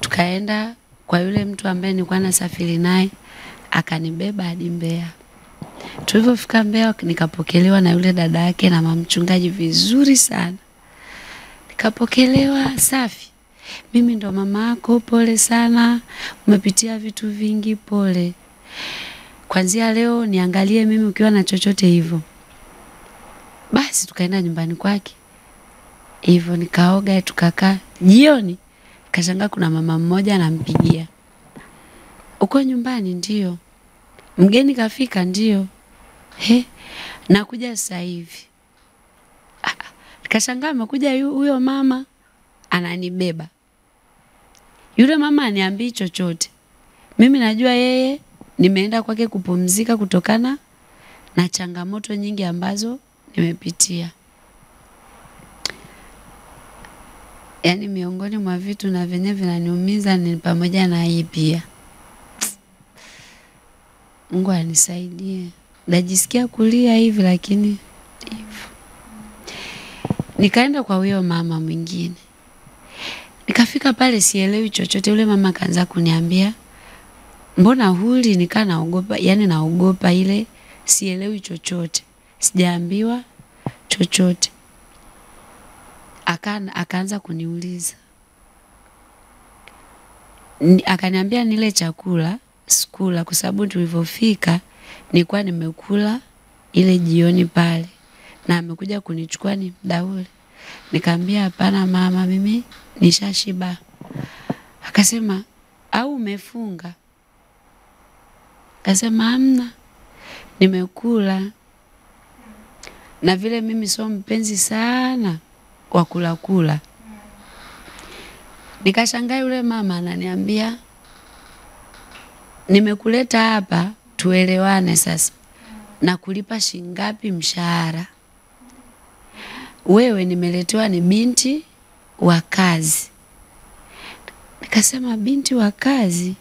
Tukaenda kwa yule mtu ambaye nilikuwa nasafiri naye, akanibeba hadi Mbeya. Tulipofika Mbeya nikapokelewa na yule dada yake na mama mchungaji vizuri sana. Nikapokelewa safi. Mimi ndo mama yako, pole sana. Umepitia vitu vingi, pole. Kuanzia leo niangalie mimi ukiwa na chochote hivyo. Basi tukaenda nyumbani kwake. Hivyo nikaoga, tukakaa. Jioni kashangaa kuna mama mmoja anampigia. Uko nyumbani? Ndio. Mgeni kafika? Ndio. Nakuja sasa hivi. Kashangaa amekuja huyo mama ananibeba. Yule mama aniambii chochote. Mimi najua yeye nimeenda kwake kupumzika kutokana na changamoto nyingi ambazo nimepitia. Yani miongoni mwa vitu na venye vinaniumiza ni pamoja na hii pia. Mungu anisaidie. Najisikia kulia hivi lakini hivyo. Nikaenda kwa huyo mama mwingine. Nikafika pale sielewi chochote. Yule mama akaanza kuniambia, mbona huli? Nikaa naogopa, yani naogopa ile sielewi chochote. Sijaambiwa chochote. Akaanza kuniuliza. Akaniambia nile chakula, sikula kwa sababu tulipofika nilikuwa nimekula ile jioni pale na amekuja kunichukua ni muda ule. Nikamwambia hapana mama, mimi nishashiba. Akasema au umefunga? Akasema hamna, nimekula. Na vile mimi sio mpenzi sana kwa kula. Nikashangaa yule mama ananiambia, nimekuleta hapa tuelewane sasa. Na kulipa shingapi mshahara? Wewe nimeletewa ni binti wa kazi. Nikasema binti wa kazi?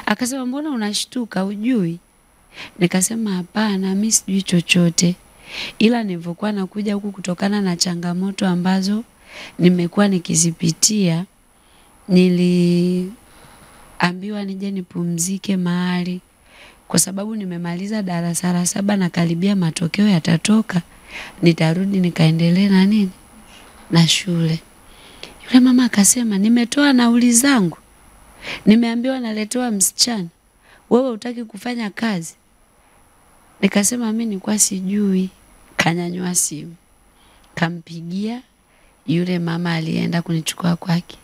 Akasema mbona unashtuka, hujui? Nikasema hapana, mimi sijui chochote. Ila nilivyokuwa nakuja huku kutokana na changamoto ambazo nimekuwa nikizipitia, niliambiwa nije nipumzike mahali kwa sababu nimemaliza darasa la 7 na karibia matokeo yatatoka, nitarudi nikaendelee na nini na shule. Yule mama akasema nimetoa nauli zangu, nimeambiwa naletewa msichana, wewe hutaki kufanya kazi? Nikasema mimi nilikuwa sijui. Kanyanyua simu, kampigia yule mama alienda kunichukua kwake.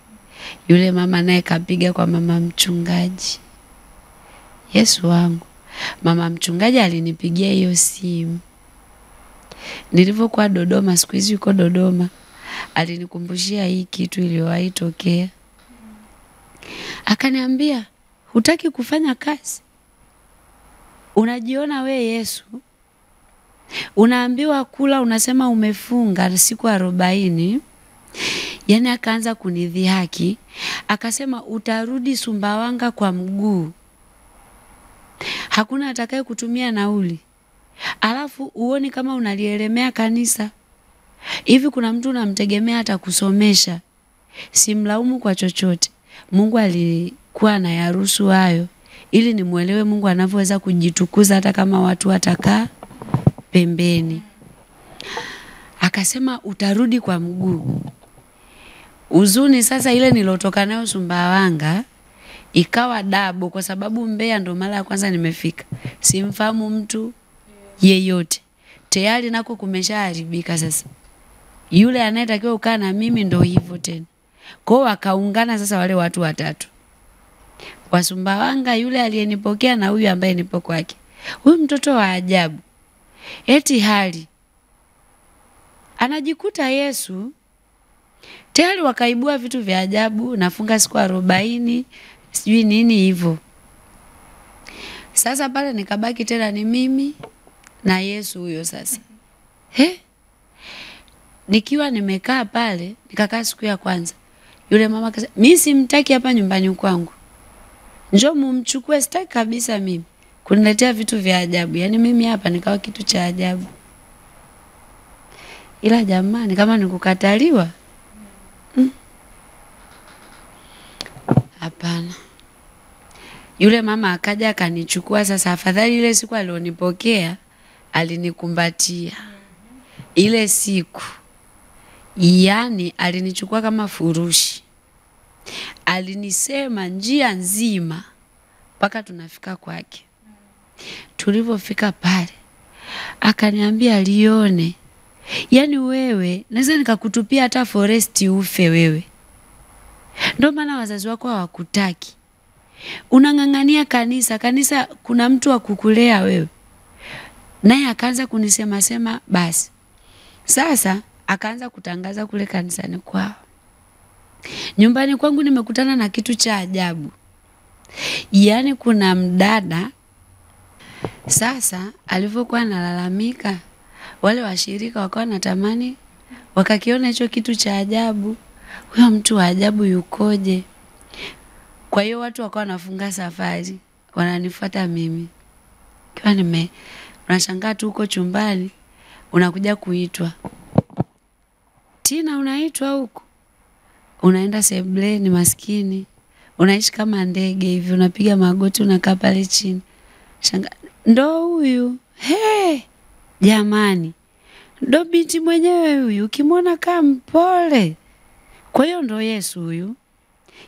Yule mama naye kapiga kwa mama mchungaji. Yesu wangu, mama mchungaji alinipigia hiyo simu nilivyokuwa Dodoma. Siku hizi yuko Dodoma. Alinikumbushia hii kitu iliyowahi tokea. Akaniambia, hutaki kufanya kazi? Unajiona we Yesu? Unaambiwa kula, unasema umefunga siku 40. Yani akaanza kunidhihaki. Akasema utarudi Sumbawanga kwa mguu. Hakuna atakaye kutumia nauli. Alafu uoni kama unalielemea kanisa. Hivi kuna mtu unamtegemea atakusomesha? Simlaumu kwa chochote. Mungu alikuwa anayaruhusu hayo ili nimuelewe Mungu anavyoweza kujitukuza hata kama watu watakaa pembeni. Akasema utarudi kwa mguu. Uzuni sasa ile nilotoka nayo Sumbawanga ikawa dabo kwa sababu Mbeya ndo mara ya kwanza nimefika. Simfahamu mtu yeyote. tayari nako kumeshaharibika sasa. Yule anayetakiwa ukaa na mimi ndo hivyo tena. Kwa hiyo wakaungana sasa wale watu watatu. Wa Sumbawanga, yule aliyenipokea na huyu ambaye nipo kwake. Huyu mtoto wa ajabu. Eti hali anajikuta Yesu tayari wakaibua vitu vya ajabu, nafunga siku 40 sijui nini hivyo. Sasa pale nikabaki tena ni mimi na Yesu huyo sasa. Nikiwa nimekaa pale, nikakaa siku ya kwanza. Yule mama akasema, "Mimi simtaki hapa nyumbani kwangu. Njoo mumchukue, sitaki kabisa mimi. Kuniletea vitu vya ajabu. Yaani mimi hapa nikawa kitu cha ajabu." Ila jamani kama nikukataliwa. Hapana. Yule mama akaja akanichukua sasa, afadhali ile siku alionipokea alinikumbatia. Ile siku yani alinichukua kama furushi. Alinisema njia nzima mpaka tunafika kwake. Tulipofika pale akaniambia, "Lione, yani wewe naweza nikakutupia hata foresti ufe wewe. Ndio maana wazazi wako hawakutaki. Unang'ang'ania kanisa, kanisa kuna mtu wa kukulea wewe." Naye akaanza kunisema sema basi. Sasa akaanza kutangaza kule kanisani kwao. Nyumbani kwangu nimekutana na kitu cha ajabu. Yaani kuna mdada sasa alivyokuwa analalamika, wale washirika wakawa natamani wakakiona hicho kitu cha ajabu. Huyo mtu wa ajabu yukoje? Kwa hiyo watu wakawa wanafunga safari, wananifuata mimi. Kwa unashangaa tu huko chumbani, unakuja kuitwa. "Tina, unaitwa huko?" Unaenda sebleni maskini. Unaishi kama ndege hivi, unapiga magoti, unakaa pale chini. Ndo huyu. Jamani. Ndo binti mwenyewe huyu, ukimwona kama mpole. Kwa hiyo ndo Yesu huyu.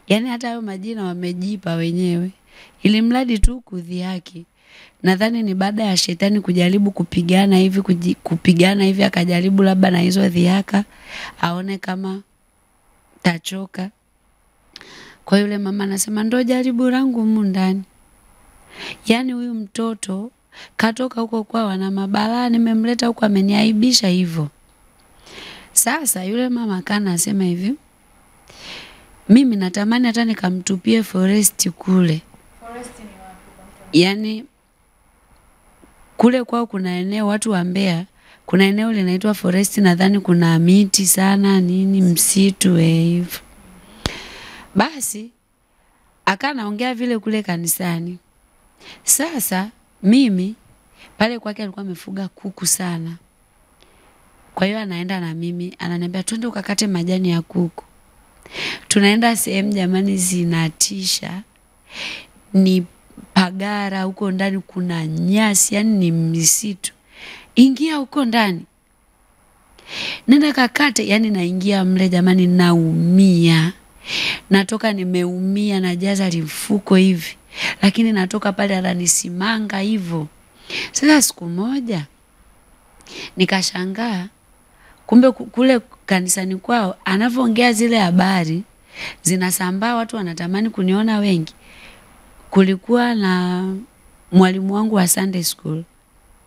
Yaani hata hayo majina wamejipa wenyewe. Ili mradi tu kudhihaki. Nadhani ni baada ya shetani kujaribu kupigana hivi akajaribu labda na hizo dhihaka aone kama tachoka. Kwa yule mama anasema, "Ndo jaribu langu humu ndani." Yaani huyu mtoto katoka huko kwa wana mabalaa, nimemleta huko ameniaibisha hivyo. Sasa yule mama kana anasema hivi, "Mimi natamani hata nikamtupie foresti kule." Foresti ni wapi? Yaani kule kwao kuna eneo watu wa Mbeya, kuna eneo linaitwa foresti, nadhani kuna miti sana nini, msitu hivyo. Basi akanaongea vile kule kanisani. Sasa mimi pale kwake alikuwa amefuga kuku sana. Kwa hiyo anaenda na mimi, ananiambia, "Twende ukakate majani ya kuku." Tunaenda sehemu jamani zinatisha. Ni pagara, huko ndani kuna nyasi, yani ni misitu. Ingia huko ndani. Nenda kakate, yani naingia mle jamani naumia. Natoka nimeumia, najaza lifuko hivi. Lakini natoka pale ananisimanga hivyo. Sasa siku moja nikashangaa, kumbe kule kanisani kwao anavyoongea zile habari zinasambaa, watu wanatamani kuniona wengi. Kulikuwa na mwalimu wangu wa Sunday school.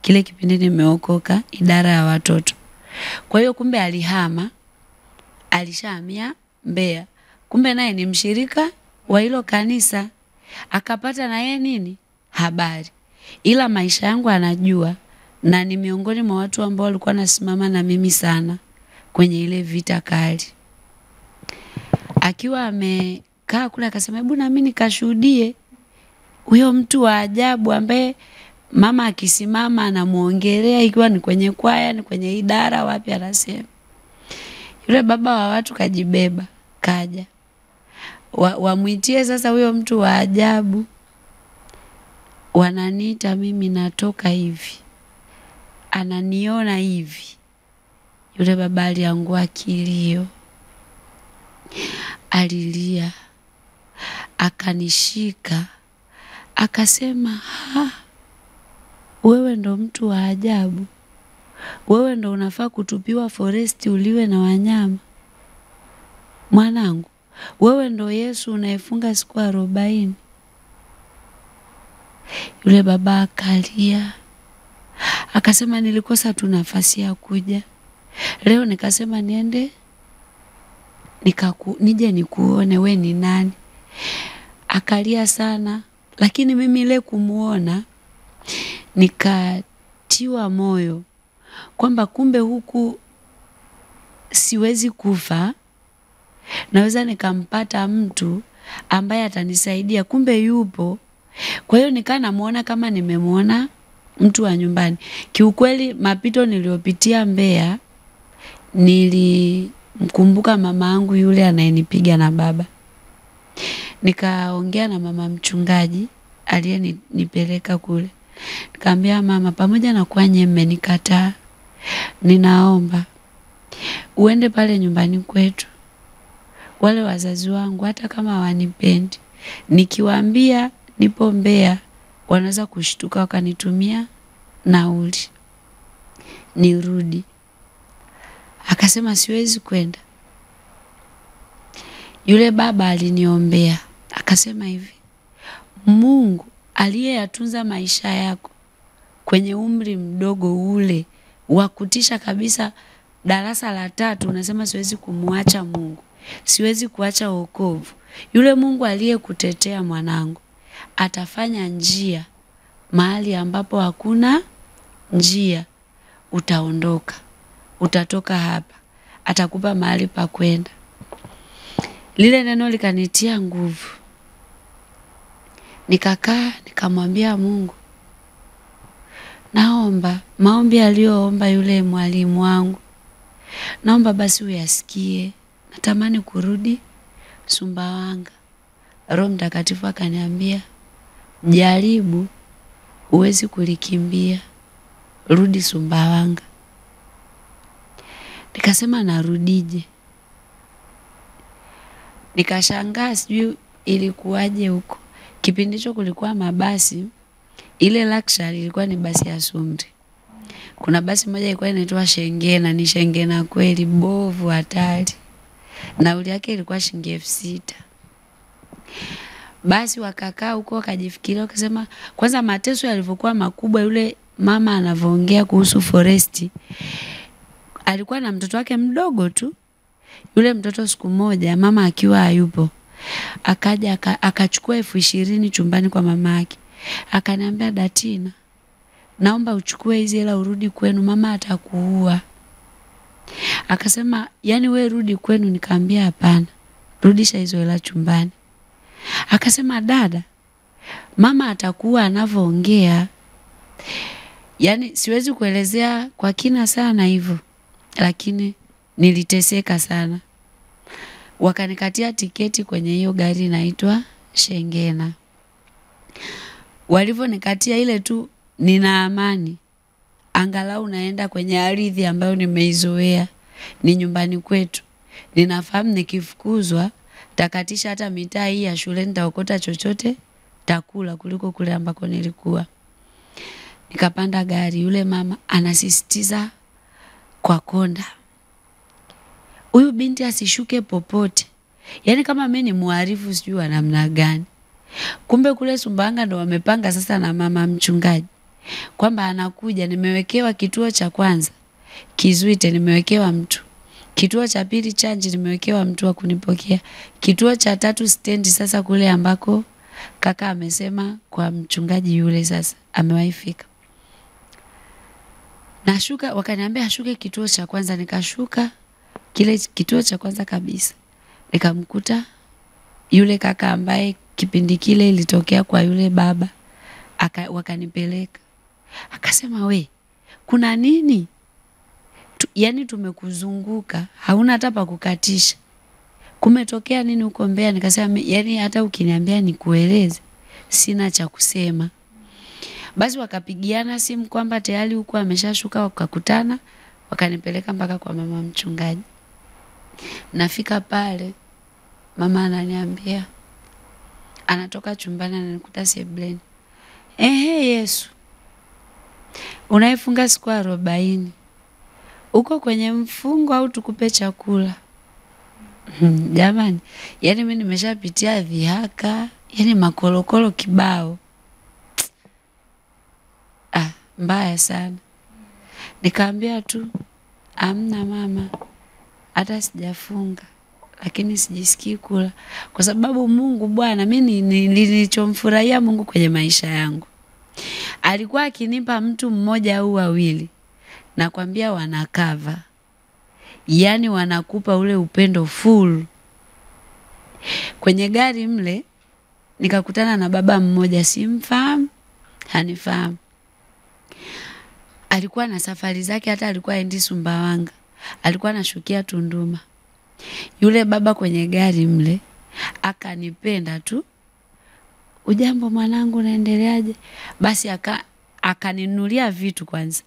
Kile kipindi nimeokoka, idara ya watoto. Kwa hiyo kumbe alihama, alishahamia Mbeya. Kumbe naye ni mshirika wa hilo kanisa. Akapata na yeye nini? Habari. Ila maisha yangu anajua, na ni miongoni mwa watu ambao walikuwa nasimama na mimi sana kwenye ile vita kali. Akiwa amekaa kule akasema, "Hebu na mimi nikashuhudie huyo mtu wa ajabu ambaye mama akisimama anamuongelea, ikiwa ni kwenye kwaya, ni kwenye idara wapi." Anasema yule baba wa watu kajibeba, kaja. Wamuitie sasa huyo mtu wa ajabu. Wananiita mimi, natoka hivi, ananiona hivi. Yule baba aliangua kilio, alilia, akanishika, akasema, "Wewe ndo mtu wa ajabu." wewe ndo unafaa kutupiwa foresti uliwe na wanyama. Mwanangu, wewe ndo Yesu unayefunga siku 40. Yule baba akalia. Akasema nilikosa tu nafasi ya kuja. Leo nikasema niende nije nikuone we ni nani. Akalia sana, lakini mimi ile kumuona nikatiwa moyo kwamba kumbe huku siwezi kufa, naweza nikampata mtu ambaye atanisaidia, kumbe yupo. Kwa hiyo nikaa namuona kama nimemuona mtu wa nyumbani. Kiukweli mapito niliopitia Mbeya, nilimkumbuka mama yangu yule anayenipiga na baba. Nikaongea na mama mchungaji aliyenipeleka kule. Nikamwambia mama, pamoja na kuwa nyinyi mmenikataa, ninaomba uende pale nyumbani kwetu. Wale wazazi wangu hata kama wanipendi, nikiwaambia nipo Mbeya, wanaweza kushtuka wakanitumia nauli nirudi. Akasema siwezi kwenda. Yule baba aliniombea, akasema hivi, Mungu aliyeyatunza maisha yako kwenye umri mdogo ule wa kutisha kabisa, darasa la 3, unasema siwezi kumuacha Mungu, siwezi kuacha wokovu. Yule Mungu aliyekutetea mwanangu, atafanya njia mahali ambapo hakuna njia. Utaondoka, utatoka hapa, atakupa mahali pa kwenda. Lile neno likanitia nguvu. Nikakaa nikamwambia Mungu, naomba maombi aliyoomba yule mwalimu wangu, naomba basi uyasikie. Natamani kurudi Sumbawanga. Roho Mtakatifu akaniambia, jaribu, huwezi kulikimbia, rudi Sumbawanga. Nikasema narudije? Nikashangaa sijui ilikuwaje huko. Kipindi hicho kulikuwa mabasi, ile Luxury ilikuwa ni basi ya Sumri. Kuna basi moja ilikuwa inaitwa Shengena, ni Shengena kweli, bovu hatari. Nauli yake ilikuwa shilingi 6,000. Basi wakakaa huko wakajifikiria, wakasema kwanza mateso yalivyokuwa makubwa, yule mama anavyoongea kuhusu foresti. Alikuwa na mtoto wake mdogo tu. Yule mtoto siku moja mama akiwa hayupo, akaja akachukua 20,000 chumbani kwa mama yake. Akaniambia, Datina, naomba uchukue hizi hela urudi kwenu, mama atakuua. Akasema, yani we rudi kwenu? Nikamwambia hapana, rudisha hizo hela chumbani. Akasema, dada, mama atakuwa anavyoongea. Yani siwezi kuelezea kwa kina sana hivyo, lakini niliteseka sana. Wakanikatia tiketi kwenye hiyo gari inaitwa Shengena. Walivyonikatia ile tu, nina amani. Angalau naenda kwenye ardhi ambayo nimeizoea, ni nyumbani kwetu. Ninafahamu nikifukuzwa takatisha hata mitaa hii ya shule, nitaokota chochote takula kuliko kule ambako nilikuwa. Nikapanda gari, yule mama anasisitiza kwa konda, huyu binti asishuke popote. Yani kama mimi ni muarifu sijui wa namna gani. Kumbe kule Sumbawanga ndo wamepanga sasa na mama mchungaji kwamba anakuja. Nimewekewa kituo cha kwanza Kizuite, nimewekewa mtu. Kituo cha pili Chanji, nimewekewa mtu wa kunipokea. Kituo cha 3 stendi, sasa kule ambako kaka amesema kwa mchungaji yule sasa amewaifika. Nashuka, wakaniambia ashuke kituo cha kwanza. Nikashuka kile kituo cha kwanza kabisa. Nikamkuta yule kaka ambaye kipindi kile ilitokea kwa yule baba. Wakanipeleka. Akasema, we, kuna nini? Yani tumekuzunguka, hauna hata pa kukatisha. Kumetokea nini huko Mbeya? Nikasema, yani hata ukiniambia nikueleze, sina cha kusema. Basi wakapigiana simu kwamba tayari huko ameshashuka, wakakutana, wakanipeleka mpaka kwa mama mchungaji. Nafika pale, mama ananiambia, anatoka chumbani ananikuta sebleni. Yesu, unaifunga siku 40. uko kwenye mfungo au tukupe chakula? Jamani, yani mimi nimeshapitia vihaka, yani makolokolo kibao. Mbaya sana. Nikaambia tu, amna mama, hata sijafunga, lakini sijisikii kula. Kwa sababu Mungu Bwana, mimi nilichomfurahia Mungu kwenye maisha yangu, alikuwa akinipa mtu mmoja au wawili, nakwambia wanakava. Yani wanakupa ule upendo full. Kwenye gari mle, nikakutana na baba mmoja, simfahamu, hanifahamu. Alikuwa na safari zake, hata alikuwa endi Sumbawanga. Alikuwa anashukia Tunduma. Yule baba kwenye gari mle, akanipenda tu. Ujambo mwanangu, unaendeleaje? Basi akaninunulia vitu kwanza.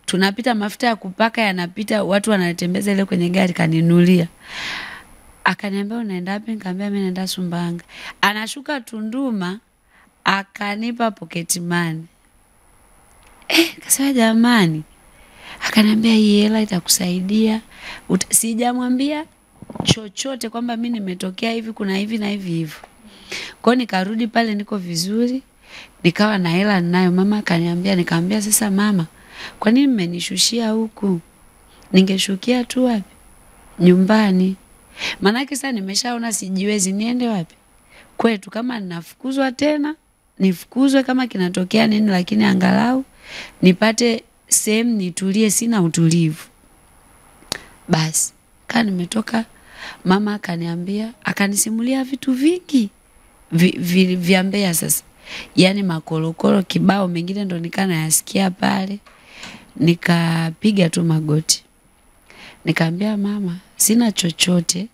Tunapita mafuta ya kupaka yanapita, watu wanatembeza ile kwenye gari, kaninunulia. Akaniambia unaenda wapi? Nikamwambia mimi naenda Sumbawanga. Anashuka Tunduma, akanipa pocket money. Kasema jamani. Akaniambia hii hela itakusaidia. Sijamwambia chochote kwamba mimi nimetokea hivi, kuna hivi na hivi hivyo. Kwa hiyo nikarudi pale niko vizuri, nikawa na hela ninayo. Mama akaniambia, nikamwambia sasa mama, kwa nini mmenishushia huku? Ningeshukia tu wapi? Nyumbani. Maana sasa nimeshaona sijiwezi, niende wapi? Kwetu. Kama ninafukuzwa tena, nifukuzwe kama kinatokea nini, lakini angalau nipate sehemu nitulie, sina utulivu. Basi, nimetoka, mama akaniambia, akanisimulia vitu vingi vya Mbeya sasa. Yani makolokolo kibao, mengine ndo nayasikia pale. Nikapiga tu magoti. Nikamwambia mama, sina chochote,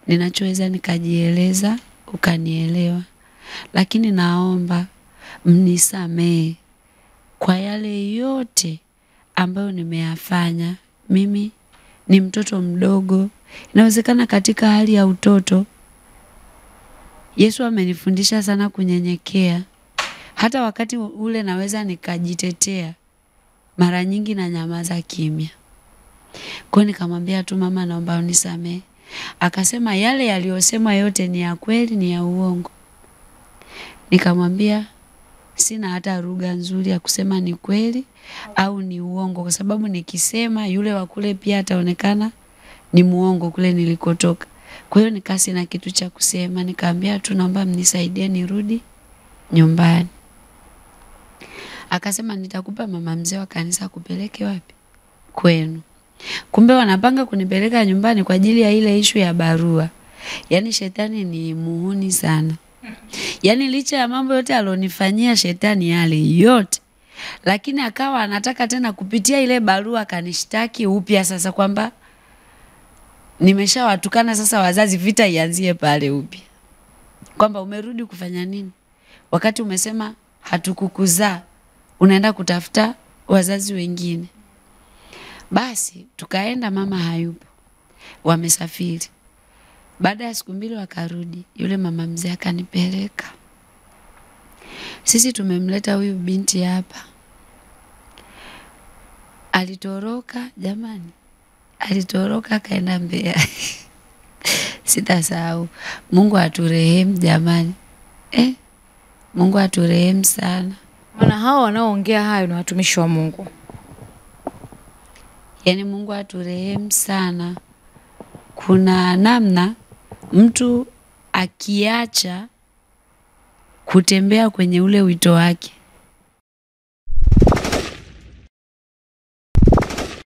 ninachoweza nikajieleza, ukanielewa. Lakini naomba mnisamee kwa yale yote ambayo nimeyafanya. Mimi ni mtoto mdogo. Inawezekana katika hali ya utoto, Yesu amenifundisha sana kunyenyekea. Hata wakati ule naweza nikajitetea, mara nyingi na nyamaza kimya. Kwa nikamwambia tu mama, naomba unisamee. Akasema yale yaliyosema yote ni ya kweli, ni ya uongo. Nikamwambia sina hata lugha nzuri ya kusema ni kweli au ni uongo, kwa sababu nikisema yule wa kule pia ataonekana ni muongo kule nilikotoka. Kwa hiyo nikasi na kitu cha kusema. Nikamwambia tu naomba mnisaidie nirudi nyumbani. Akasema nitakupa mama mzee wa kanisa kupeleke wapi? Kwenu. Kumbe wanapanga kunipeleka nyumbani kwa ajili ya ile issue ya barua. Yani shetani ni muhuni sana. Yani licha ya mambo yote alionifanyia shetani yale yote, lakini akawa anataka tena kupitia ile barua kanishtaki upya sasa, kwamba nimeshawatukana sasa wazazi, vita ianzie pale upya. Kwamba umerudi kufanya nini? Wakati umesema hatukukuzaa, unaenda kutafuta wazazi wengine. Basi tukaenda, mama hayupo, wamesafiri. Baada ya siku 2 wakarudi, yule mama mzee akanipeleka. Sisi tumemleta huyu binti hapa. Alitoroka jamani. Alitoroka kaenda Mbeya. Sitasahau. Mungu aturehemu jamani. Mungu aturehemu sana. Maana hao wanaoongea hayo ni watumishi wa Mungu. Yani Mungu aturehemu sana. Kuna namna mtu akiacha kutembea kwenye ule wito wake,